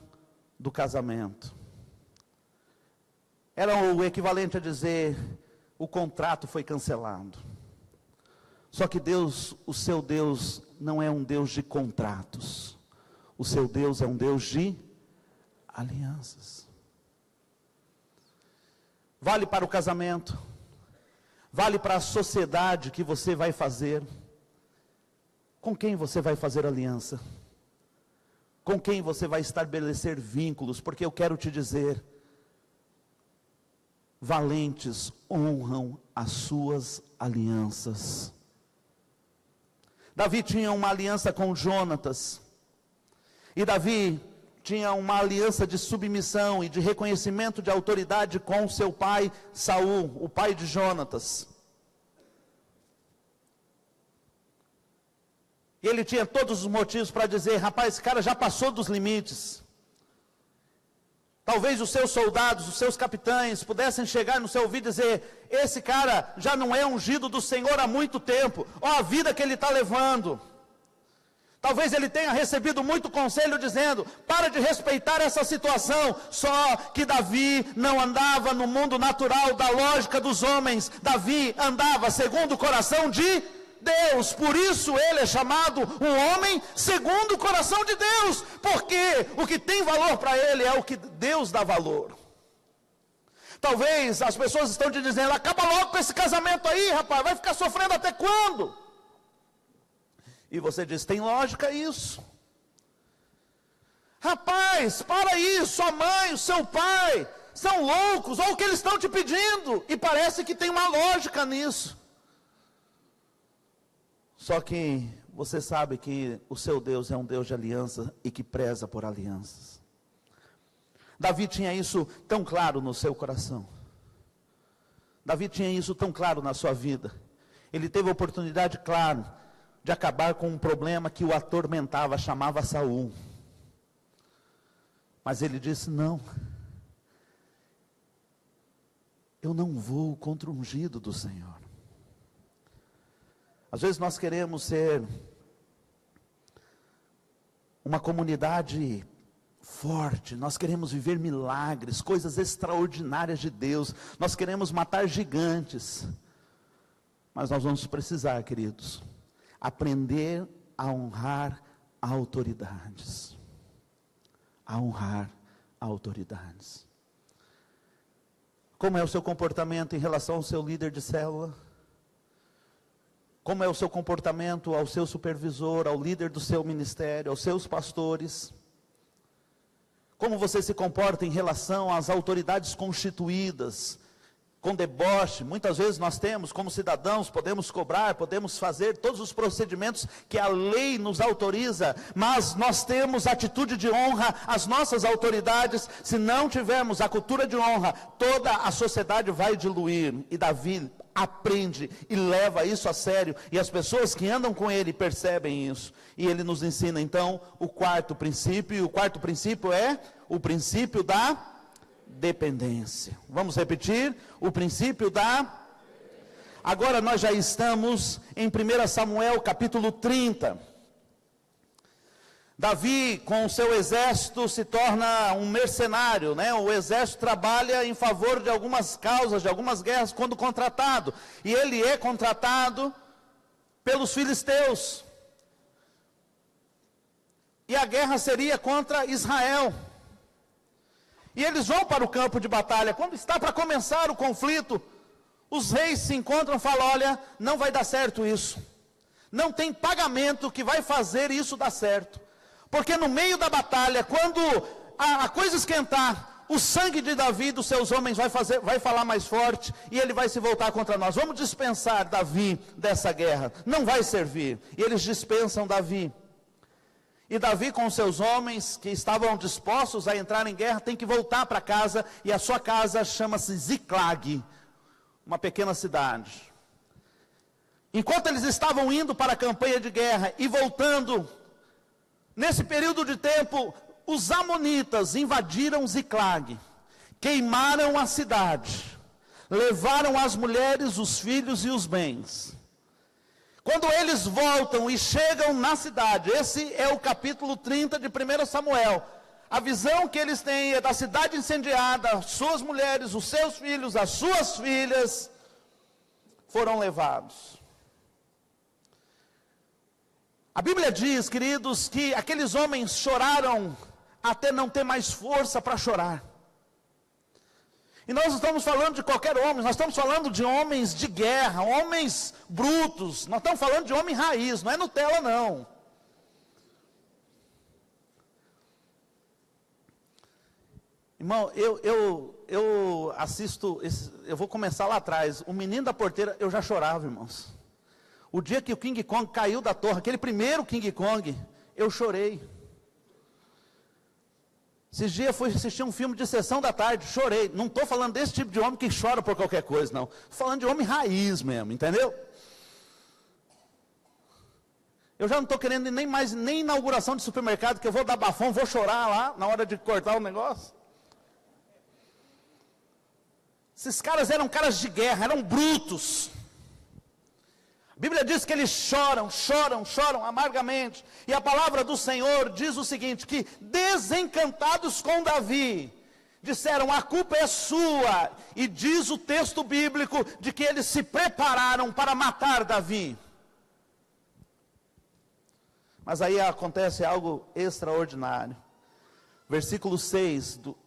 do casamento. Era o equivalente a dizer: o contrato foi cancelado. Só que Deus, o seu Deus, não é um Deus de contratos. O seu Deus é um Deus de alianças. Vale para o casamento, vale para a sociedade que você vai fazer. Com quem você vai fazer aliança? Com quem você vai estabelecer vínculos? Porque eu quero te dizer, valentes honram as suas alianças. Davi tinha uma aliança com Jonatas, e Davi tinha uma aliança de submissão e de reconhecimento de autoridade com seu pai Saul, o pai de Jonatas. E ele tinha todos os motivos para dizer: rapaz, esse cara já passou dos limites. Talvez os seus soldados, os seus capitães pudessem chegar no seu ouvido e dizer: esse cara já não é ungido do Senhor há muito tempo, ó a vida que ele está levando. Talvez ele tenha recebido muito conselho dizendo: para de respeitar essa situação. Só que Davi não andava no mundo natural da lógica dos homens. Davi andava segundo o coração de Deus. Por isso ele é chamado um homem segundo o coração de Deus, porque o que tem valor para ele é o que Deus dá valor. Talvez as pessoas estão te dizendo: acaba logo com esse casamento aí, rapaz, vai ficar sofrendo até quando? E você diz: tem lógica isso? Rapaz, para isso, sua mãe, o seu pai são loucos, olha o que eles estão te pedindo, e parece que tem uma lógica nisso. Só que você sabe que o seu Deus é um Deus de aliança e que preza por alianças. Davi tinha isso tão claro no seu coração. Davi tinha isso tão claro na sua vida. Ele teve a oportunidade, claro, de acabar com um problema que o atormentava, chamava Saul. Mas ele disse: não, eu não vou contra o ungido do Senhor. Às vezes nós queremos ser uma comunidade forte, nós queremos viver milagres, coisas extraordinárias de Deus, nós queremos matar gigantes, mas nós vamos precisar, queridos, aprender a honrar autoridades, a honrar autoridades. Como é o seu comportamento em relação ao seu líder de célula? Como é o seu comportamento ao seu supervisor, ao líder do seu ministério, aos seus pastores? Como você se comporta em relação às autoridades constituídas, com deboche? Muitas vezes nós temos, como cidadãos, podemos cobrar, podemos fazer todos os procedimentos que a lei nos autoriza, mas nós temos atitude de honra às nossas autoridades. Se não tivermos a cultura de honra, toda a sociedade vai diluir. E Davi aprende e leva isso a sério, e as pessoas que andam com ele percebem isso, e ele nos ensina então o quarto princípio, e o quarto princípio é o princípio da dependência. Vamos repetir? O princípio da... Agora nós já estamos em 1 Samuel capítulo 30. Davi, com o seu exército, se torna um mercenário, né? O exército trabalha em favor de algumas causas, de algumas guerras, quando contratado. E ele é contratado pelos filisteus. E a guerra seria contra Israel. E eles vão para o campo de batalha. Quando está para começar o conflito, os reis se encontram e falam: olha, não vai dar certo isso. Não tem pagamento que vai fazer isso dar certo. Porque no meio da batalha, quando a coisa esquentar, o sangue de Davi e dos seus homens vai falar mais forte, e ele vai se voltar contra nós. Vamos dispensar Davi dessa guerra. Não vai servir. E eles dispensam Davi. E Davi, com seus homens que estavam dispostos a entrar em guerra, tem que voltar para casa, e a sua casa chama-se Ziclag, uma pequena cidade. Enquanto eles estavam indo para a campanha de guerra e voltando, nesse período de tempo, os amonitas invadiram Ziclag, queimaram a cidade, levaram as mulheres, os filhos e os bens. Quando eles voltam e chegam na cidade, esse é o capítulo 30 de 1 Samuel, a visão que eles têm é da cidade incendiada, as suas mulheres, os seus filhos, as suas filhas foram levados. A Bíblia diz, queridos, que aqueles homens choraram até não ter mais força para chorar. E nós não estamos falando de qualquer homem, nós estamos falando de homens de guerra, homens brutos, nós estamos falando de homem raiz, não é Nutella não. Irmão, eu assisto, eu vou começar lá atrás, o Menino da Porteira, eu já chorava, irmãos. O dia que o King Kong caiu da torre, aquele primeiro King Kong, eu chorei. Esses dias eu fui assistir um filme de sessão da tarde, chorei. Não estou falando desse tipo de homem que chora por qualquer coisa, não. Estou falando de homem raiz mesmo, entendeu? Eu já não estou querendo nem inauguração de supermercado, que eu vou dar bafão, vou chorar lá na hora de cortar o negócio. Esses caras eram caras de guerra, eram brutos. A Bíblia diz que eles choram amargamente. E a palavra do Senhor diz o seguinte, que desencantados com Davi, disseram: a culpa é sua. E diz o texto bíblico de que eles se prepararam para matar Davi. Mas aí acontece algo extraordinário. Versículo 6 do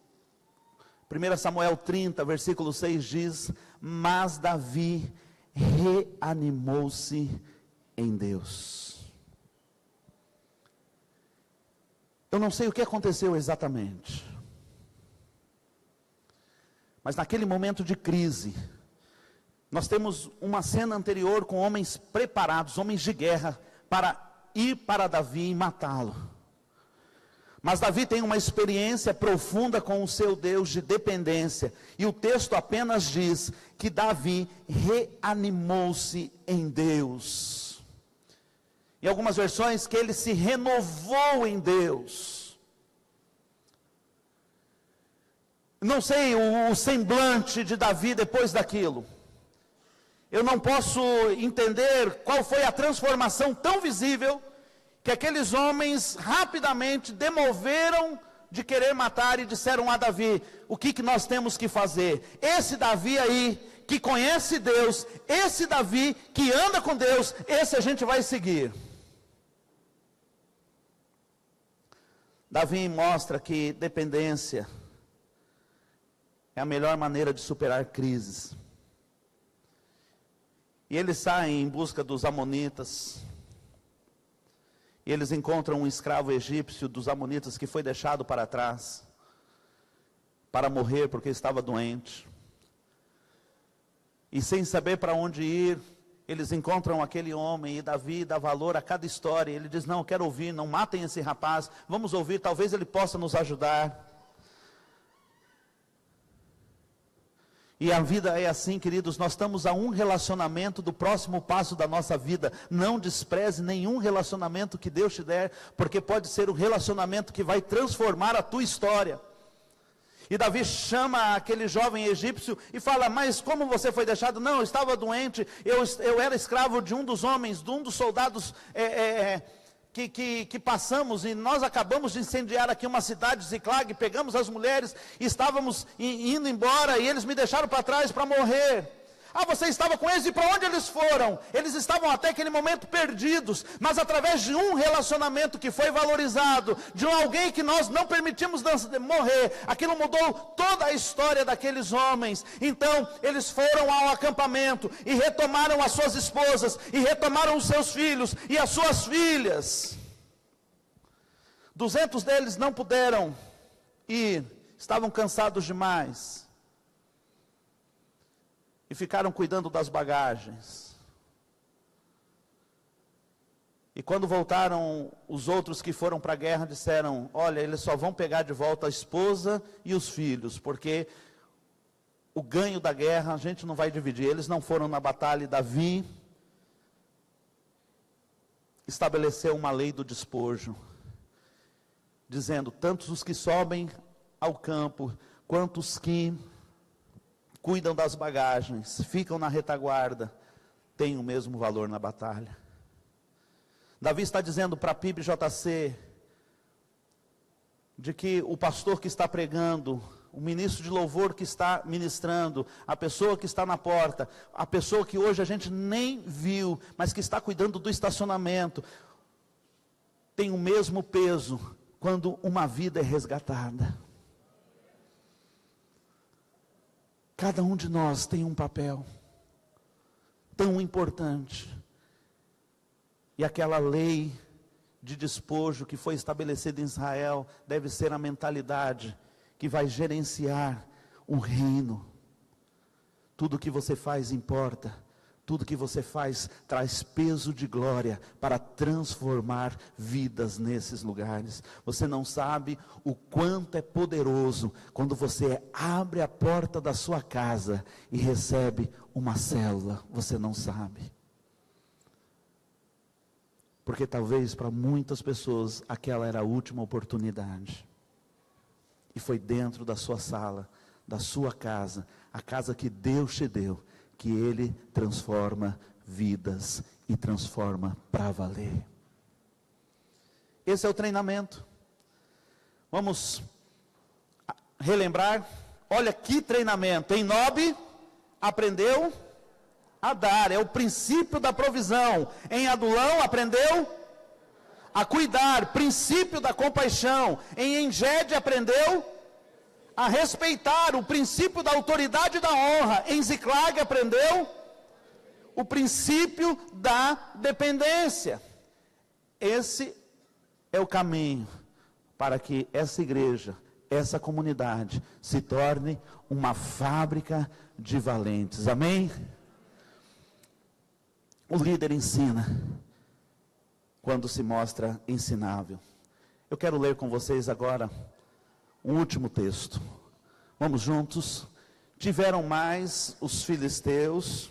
1 Samuel 30, versículo 6 diz: mas Davi reanimou-se em Deus. Eu não sei o que aconteceu exatamente, mas naquele momento de crise, nós temos uma cena anterior com homens preparados, homens de guerra, para ir para Davi e matá-lo. Mas Davi tem uma experiência profunda com o seu Deus de dependência. E o texto apenas diz que Davi reanimou-se em Deus. Em algumas versões, que ele se renovou em Deus. Não sei o semblante de Davi depois daquilo. Eu não posso entender qual foi a transformação tão visível que aqueles homens rapidamente demoveram de querer matar e disseram a Davi: o que nós temos que fazer? Esse Davi aí, que conhece Deus, esse Davi que anda com Deus, esse a gente vai seguir. Davi mostra que dependência é a melhor maneira de superar crises. E eles saem em busca dos amonitas. E eles encontram um escravo egípcio dos amonitas que foi deixado para trás, para morrer porque estava doente. E sem saber para onde ir, eles encontram aquele homem, e Davi dá valor a cada história. Ele diz: não, eu quero ouvir, não matem esse rapaz, vamos ouvir, talvez ele possa nos ajudar. E a vida é assim, queridos, nós estamos a um relacionamento do próximo passo da nossa vida. Não despreze nenhum relacionamento que Deus te der, porque pode ser o relacionamento que vai transformar a tua história. E Davi chama aquele jovem egípcio e fala: mas como você foi deixado? Não, eu estava doente, eu era escravo de um dos homens, de um dos soldados que passamos, e nós acabamos de incendiar aqui uma cidade, Ziclag, pegamos as mulheres, e estávamos indo embora, e eles me deixaram para trás para morrer. Ah, você estava com eles, e para onde eles foram? Eles estavam até aquele momento perdidos, mas através de um relacionamento que foi valorizado, de alguém que nós não permitimos morrer, aquilo mudou toda a história daqueles homens. Então, eles foram ao acampamento, e retomaram as suas esposas, e retomaram os seus filhos, e as suas filhas. 200 deles não puderam ir, estavam cansados demais. E ficaram cuidando das bagagens. E quando voltaram, os outros que foram para a guerra disseram: olha, eles só vão pegar de volta a esposa e os filhos, porque o ganho da guerra a gente não vai dividir. Eles não foram na batalha, e Davi estabeleceu uma lei do despojo, dizendo: tantos os que sobem ao campo, quanto os que cuidam das bagagens, ficam na retaguarda, têm o mesmo valor na batalha. Davi está dizendo para a PIBJC, de que o pastor que está pregando, o ministro de louvor que está ministrando, a pessoa que está na porta, a pessoa que hoje a gente nem viu, mas que está cuidando do estacionamento, tem o mesmo peso quando uma vida é resgatada. Cada um de nós tem um papel tão importante. E aquela lei de despojo que foi estabelecida em Israel deve ser a mentalidade que vai gerenciar o reino. Tudo que você faz importa. Tudo que você faz traz peso de glória para transformar vidas nesses lugares. Você não sabe o quanto é poderoso quando você abre a porta da sua casa e recebe uma célula. Você não sabe. Porque talvez para muitas pessoas aquela era a última oportunidade. E foi dentro da sua sala, da sua casa, a casa que Deus te deu, que Ele transforma vidas e transforma para valer. Esse é o treinamento. Vamos relembrar. Olha que treinamento. Em Nob, aprendeu a dar. É o princípio da provisão. Em Adulão, aprendeu a cuidar. Princípio da compaixão. Em Engede, aprendeu a respeitar, o princípio da autoridade e da honra. Em Ziclag aprendeu o princípio da dependência. Esse é o caminho para que essa igreja, essa comunidade se torne uma fábrica de valentes. Amém? O líder ensina quando se mostra ensinável. Eu quero ler com vocês agora um último texto. Vamos juntos. Tiveram mais os filisteus.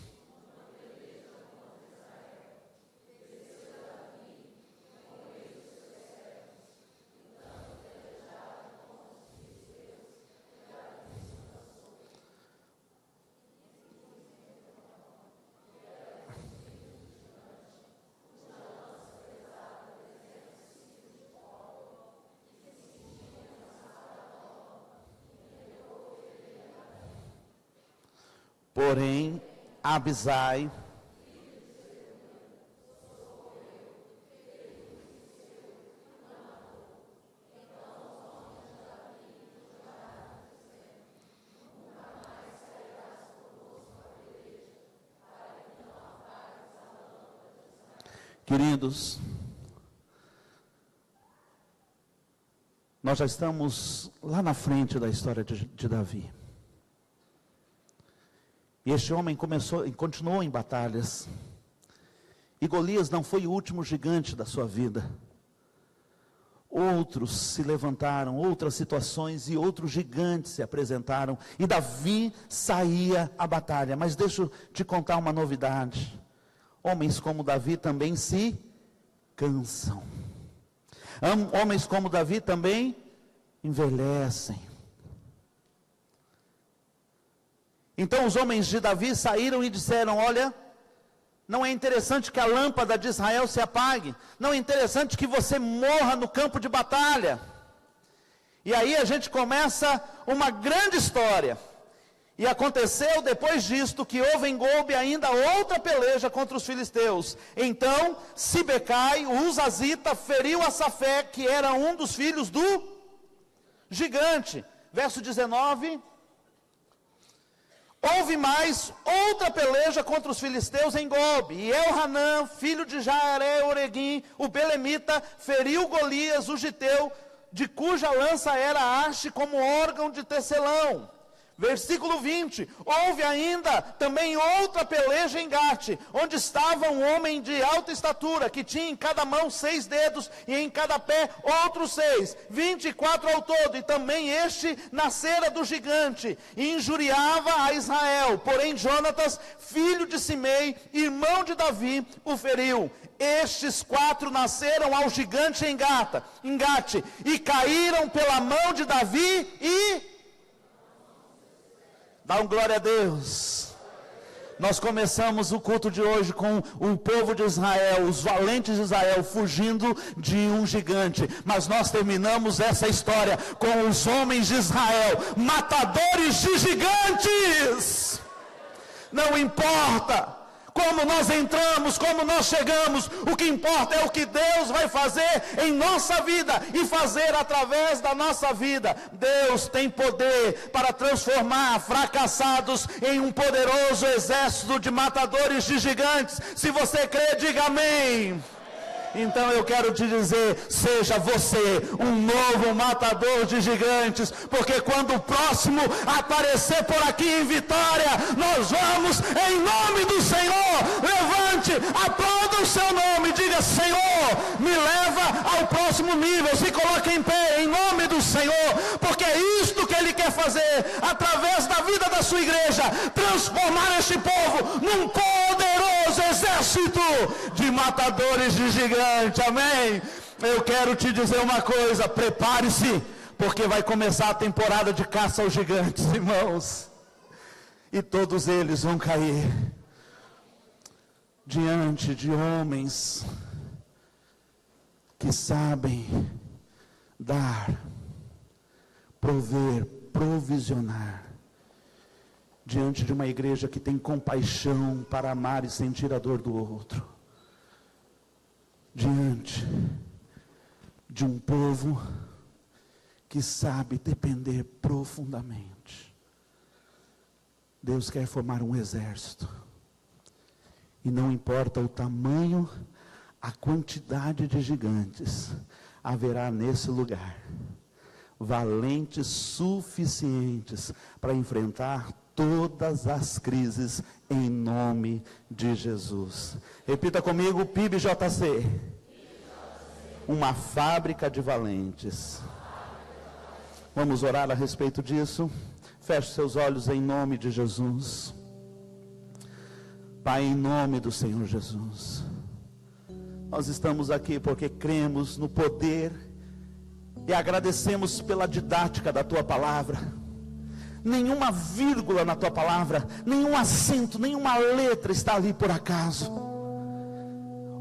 Porém, Abisai, queridos, nós já estamos lá na frente da história de Davi. E este homem continuou em batalhas. E Golias não foi o último gigante da sua vida. Outros se levantaram, outras situações e outros gigantes se apresentaram. E Davi saía à batalha. Mas deixa eu te contar uma novidade. Homens como Davi também se cansam. Homens como Davi também envelhecem. Então os homens de Davi saíram e disseram: olha, não é interessante que a lâmpada de Israel se apague, não é interessante que você morra no campo de batalha. E aí a gente começa uma grande história. E aconteceu depois disto que houve em Gobe ainda outra peleja contra os filisteus. Então Sibecai, o Uzazita, feriu Asafé, que era um dos filhos do gigante. Verso 19. Houve mais outra peleja contra os filisteus em Gobe. E Elhanã, filho de Jaare-Oregim, o belemita, feriu Golias, o giteu, de cuja lança era a haste como órgão de tecelão. Versículo 20, houve ainda também outra peleja em Gate, onde estava um homem de alta estatura, que tinha em cada mão 6 dedos, e em cada pé outros 6, 24 ao todo, e também este nascera do gigante, e injuriava a Israel, porém Jonatas, filho de Simei, irmão de Davi, o feriu. Estes 4 nasceram ao gigante em Gate, e caíram pela mão de Davi e... Dá um glória a Deus. Nós começamos o culto de hoje com o povo de Israel, os valentes de Israel, fugindo de um gigante. Mas nós terminamos essa história com os homens de Israel, matadores de gigantes. Não importa como nós entramos, como nós chegamos, o que importa é o que Deus vai fazer em nossa vida e fazer através da nossa vida. Deus tem poder para transformar fracassados em um poderoso exército de matadores de gigantes. Se você crê, diga amém. Então eu quero te dizer, seja você um novo matador de gigantes, porque quando o próximo aparecer por aqui em Vitória, nós vamos em nome do Senhor. Levante, aplauda o seu nome, diga: Senhor, me leva ao próximo nível. Se coloque em pé em nome do Senhor, porque é isto que Ele quer fazer através da vida da sua igreja, transformar este povo num poderoso exército de matadores de gigantes. Amém? Eu quero te dizer uma coisa: prepare-se, porque vai começar a temporada de caça aos gigantes, irmãos, e todos eles vão cair diante de homens que sabem dar, prover, provisionar, diante de uma igreja que tem compaixão para amar e sentir a dor do outro, diante de um povo que sabe depender profundamente. Deus quer formar um exército, e não importa o tamanho, a quantidade de gigantes, haverá nesse lugar valentes suficientes para enfrentar todas as crises em nome de Jesus. Repita comigo: PIBJC, uma fábrica de valentes. Vamos orar a respeito disso. Feche seus olhos em nome de Jesus. Pai, em nome do Senhor Jesus, nós estamos aqui porque cremos no poder e agradecemos pela didática da Tua palavra. Nenhuma vírgula na Tua palavra, nenhum acento, nenhuma letra está ali por acaso.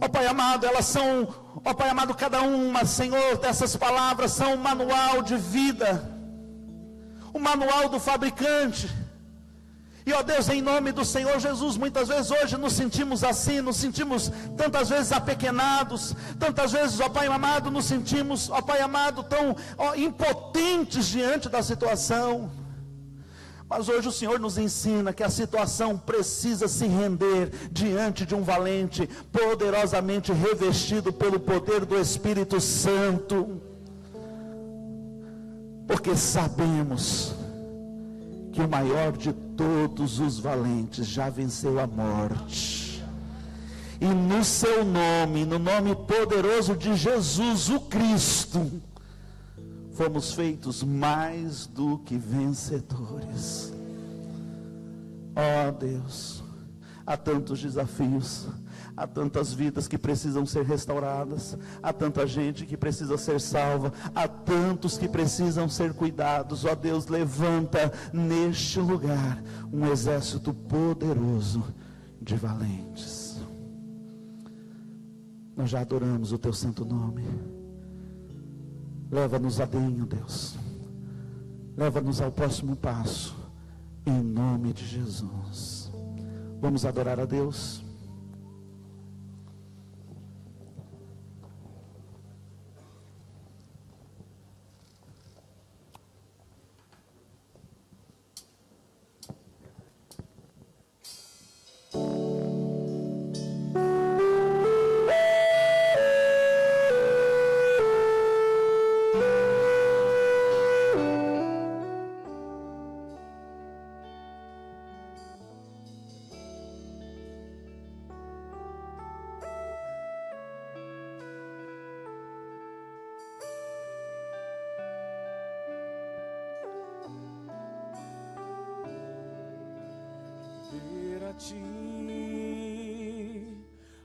Ó Pai amado, elas são, ó Pai amado, cada uma, Senhor, dessas palavras são um manual de vida, o manual do fabricante. E ó Deus, em nome do Senhor Jesus, muitas vezes hoje nos sentimos assim, nos sentimos tantas vezes apequenados, tantas vezes, ó Pai amado, nos sentimos, ó Pai amado, tão impotentes diante da situação. Mas hoje o Senhor nos ensina que a situação precisa se render diante de um valente, poderosamente revestido pelo poder do Espírito Santo. Porque sabemos que o maior de todos os valentes já venceu a morte. E no seu nome, no nome poderoso de Jesus, o Cristo, fomos feitos mais do que vencedores. Ó Deus, há tantos desafios, Há tantas vidas que precisam ser restauradas, há tanta gente que precisa ser salva, há tantos que precisam ser cuidados. Ó Deus, levanta neste lugar um exército poderoso de valentes. Nós já adoramos o teu santo nome. Leva-nos além, ó Deus. Leva-nos ao próximo passo, em nome de Jesus. Vamos adorar a Deus.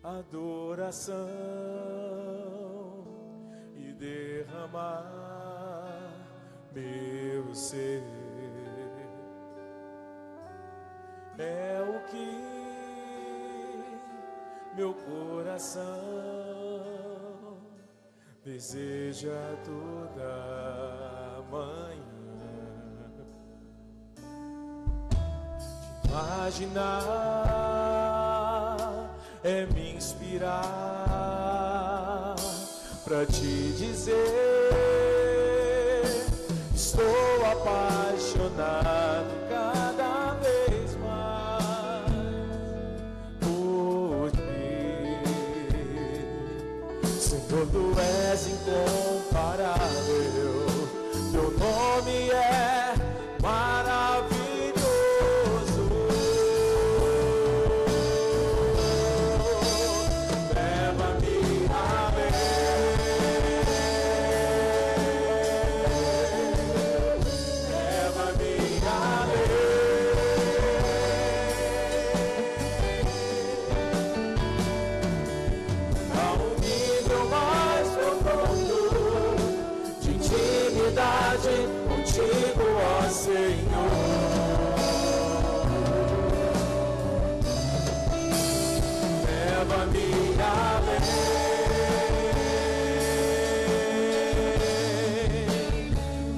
Adoração e derramar meu ser é o que meu coração deseja toda manhã. Imaginar é me inspirar pra te dizer: estou apaixonado cada vez mais por ti. Senhor, tu és incomparável, teu nome é maravilhoso. Contigo, ó Senhor, leva-me além,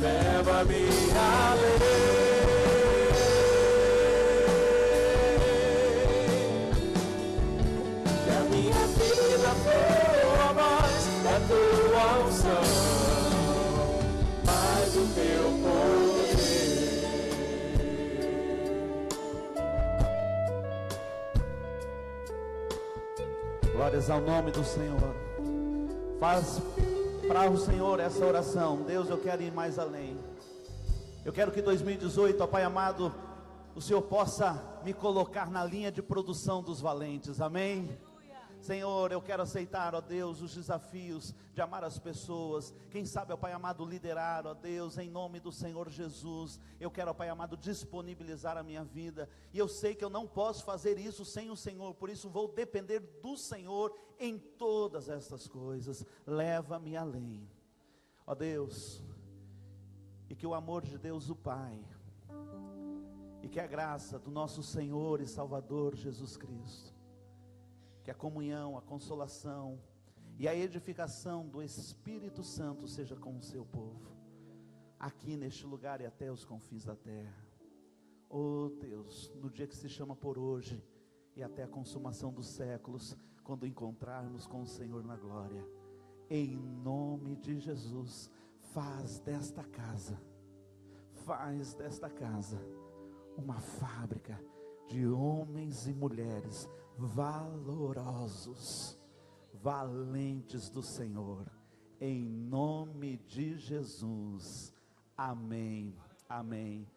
leva-me além, que a minha vida flua mais da tua unção, o teu poder. Glórias ao nome do Senhor. Faz para o Senhor essa oração. Deus, eu quero ir mais além. Eu quero que 2018, ó Pai amado, o Senhor possa me colocar na linha de produção dos valentes. Amém? Senhor, eu quero aceitar, ó Deus, os desafios de amar as pessoas. Quem sabe, ó Pai amado, liderar, ó Deus, em nome do Senhor Jesus. Eu quero, ó Pai amado, disponibilizar a minha vida. E eu sei que eu não posso fazer isso sem o Senhor. Por isso vou depender do Senhor em todas estas coisas. Leva-me além, ó Deus. E que o amor de Deus o Pai, e que a graça do nosso Senhor e Salvador Jesus Cristo, que a comunhão, a consolação e a edificação do Espírito Santo seja com o seu povo, aqui neste lugar e até os confins da terra. Oh Deus, no dia que se chama por hoje e até a consumação dos séculos, quando encontrarmos com o Senhor na glória, em nome de Jesus, faz desta casa uma fábrica de homens e mulheres valorosos, valentes do Senhor, em nome de Jesus, amém, amém.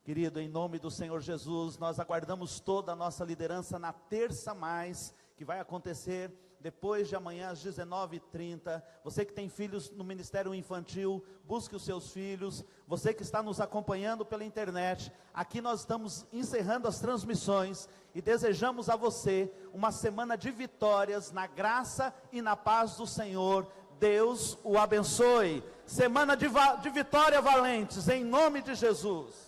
Querido, em nome do Senhor Jesus, nós aguardamos toda a nossa liderança na terça mais, que vai acontecer depois de amanhã às 19h30. Você que tem filhos no Ministério Infantil, busque os seus filhos. Você que está nos acompanhando pela internet, aqui nós estamos encerrando as transmissões e desejamos a você uma semana de vitórias na graça e na paz do Senhor. Deus o abençoe. Semana de vitória, valentes, em nome de Jesus.